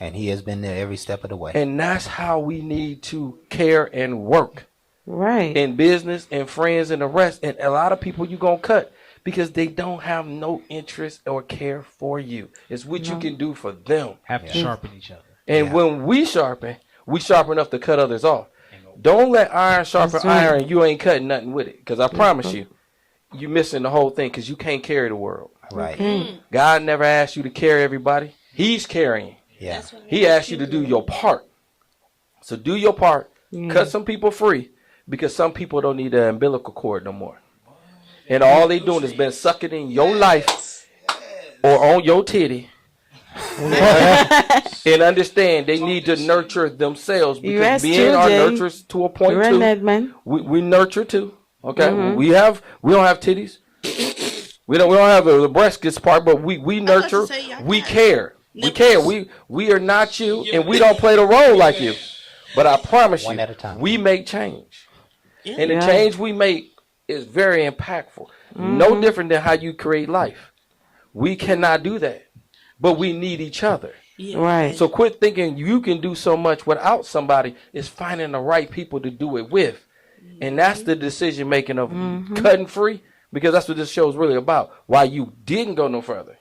And he has been there every step of the way. And that's how we need to care and work. Right. In business and friends and the rest. And a lot of people you going to cut because they don't have no interest or care for you. It's what you can do for them. Have to sharpen each other. And when we sharpen enough to cut others off. Don't let iron sharpen iron and you ain't cutting nothing with it. Because I promise you're missing the whole thing because you can't carry the world. Right. God never asked you to carry everybody. He's carrying. Yeah. He asked you to do your part. So do your part. Cut some people free because some people don't need the umbilical cord no more. And all they doing is been sucking in your life or on your titty. And understand they need to nurture themselves because being our nurturers to a point too. We nurture too. Okay, we don't have titties. We don't have the breast gets part, but we nurture. We care. We care. We are not you, and we don't play the role like you. But I promise you, we make change, and the change we make is very impactful. No different than how you create life. We cannot do that, but we need each other. Right. So quit thinking you can do so much without somebody. It's finding the right people to do it with. And that's the decision making of cutting free, because that's what this show is really about. Why you didn't go no further.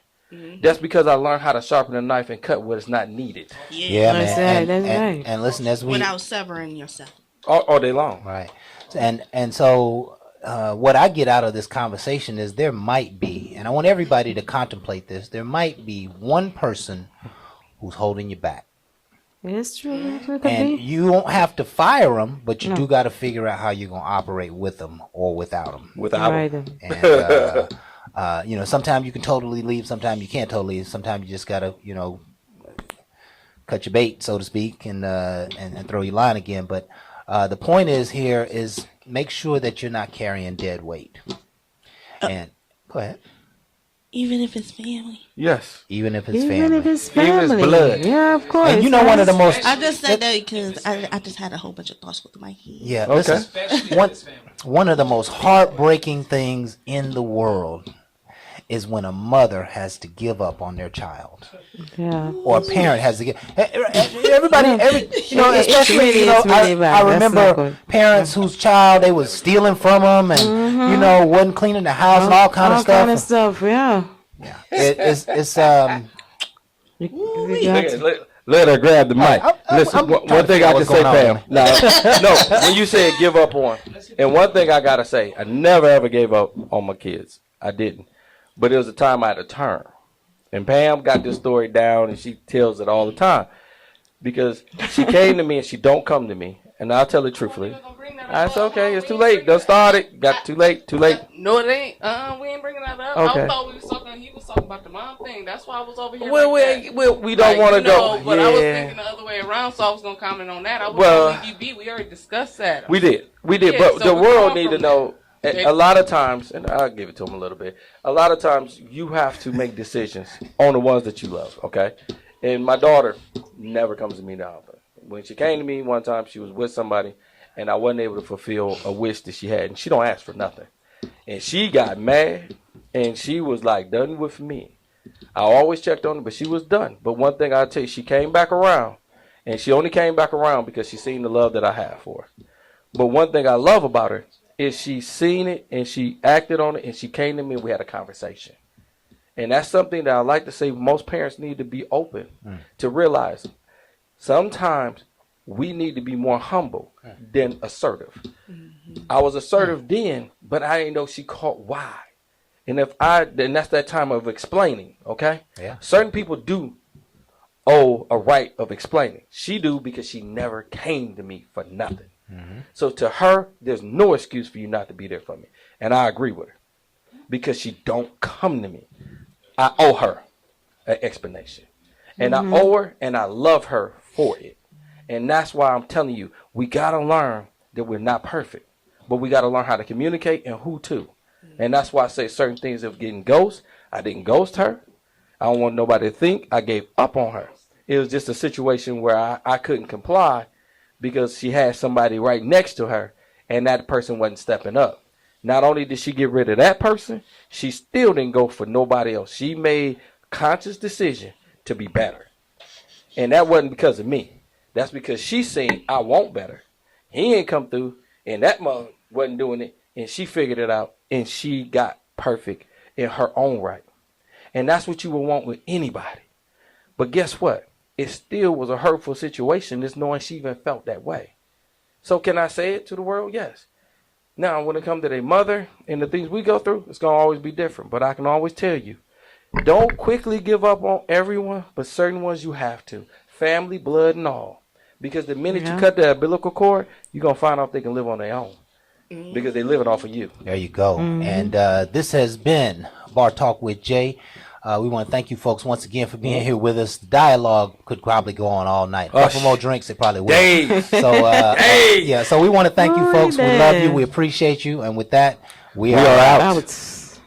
That's because I learned how to sharpen a knife and cut what is not needed. Yeah, man. And listen, as we without severing yourself all day long. Right. And so what I get out of this conversation is there might be, and I want everybody to contemplate this, there might be one person who's holding you back. It's true. And you won't have to fire them, but you do got to figure out how you're going to operate with them or without them. Without them. And, sometimes you can totally leave. Sometimes you can't totally leave. Sometimes you just got to, cut your bait, so to speak, and throw your line again. But the point is here is make sure that you're not carrying dead weight. And go ahead. Even if it's family. Yes. Even if it's family. Even if it's blood. Yeah, of course. And one of the most... I just said that because I just had a whole bunch of thoughts with my head. Yeah. Okay. One of the most heartbreaking things in the world is when a mother has to give up on their child. Yeah. Or a parent has to give... Everybody, especially, I remember parents whose child, they was stealing from them and, wasn't cleaning the house and all kind of stuff. All kind of stuff, yeah. Yeah. It's Let her grab the mic. Listen, I'm one trying to thing figure I out just what's say, going on, Pam. No, when you said give up on, and one thing I gotta say, I never ever gave up on my kids. I didn't, but it was a time I had to turn. And Pam got this story down, and she tells it all the time because she came to me and she don't come to me, and I'll tell it truthfully. That's okay. It's too late. Don't start it. Got too late. Too late. No, it ain't. We ain't bringing that up. Okay. I thought we was talking. He was talking about the mom thing. That's why I was over here. Well, like that. we don't want to go. But yeah. I was thinking the other way around, so I was gonna comment on that. I was Well, leave you be. We already discussed that. We did. Yeah, But so the we're world going need to from know. that. A lot of times, and I'll give it to them a little bit. A lot of times, you have to make decisions on the ones that you love. Okay. And my daughter never comes to me now. When she came to me one time, she was with somebody, and I wasn't able to fulfill a wish that she had. And she don't ask for nothing. And she got mad, and she was like done with me. I always checked on her, but she was done. But one thing I'll tell you, she came back around, and she only came back around because she seen the love that I have for her. But one thing I love about her is she seen it, and she acted on it, and she came to me, and we had a conversation. And that's something that I like to say most parents need to be open to realize. Sometimes we need to be more humble than assertive. I was assertive then, but I didn't know she caught why. And then that's that time of explaining, okay? Yeah. Certain people do owe a right of explaining. She do because she never came to me for nothing. So to her, there's no excuse for you not to be there for me. And I agree with her because she don't come to me. I owe her an explanation. And I owe her and I love her for it. And that's why I'm telling you, we got to learn that we're not perfect. But we got to learn how to communicate and who to. And that's why I say certain things of getting ghost. I didn't ghost her. I don't want nobody to think I gave up on her. It was just a situation where I couldn't comply because she had somebody right next to her and that person wasn't stepping up. Not only did she get rid of that person, she still didn't go for nobody else. She made conscious decision to be better. And that wasn't because of me. That's because she saying, I want better. He ain't come through, and that mother wasn't doing it, and she figured it out, and she got perfect in her own right. And that's what you would want with anybody. But guess what? It still was a hurtful situation, just knowing she even felt that way. So can I say it to the world? Yes. Now, when it comes to their mother and the things we go through, it's going to always be different. But I can always tell you, don't quickly give up on everyone, but certain ones you have to. Family, blood, and all. Because the minute you cut the umbilical cord, you're going to find out they can live on their own. Because they're living off of you. There you go. And this has been Bar Talk with Jay. We want to thank you folks once again for being here with us. The dialogue could probably go on all night. A couple more drinks, it probably will. Days. So, yeah, so we want to thank you folks. We love you. We appreciate you. And with that, we are out.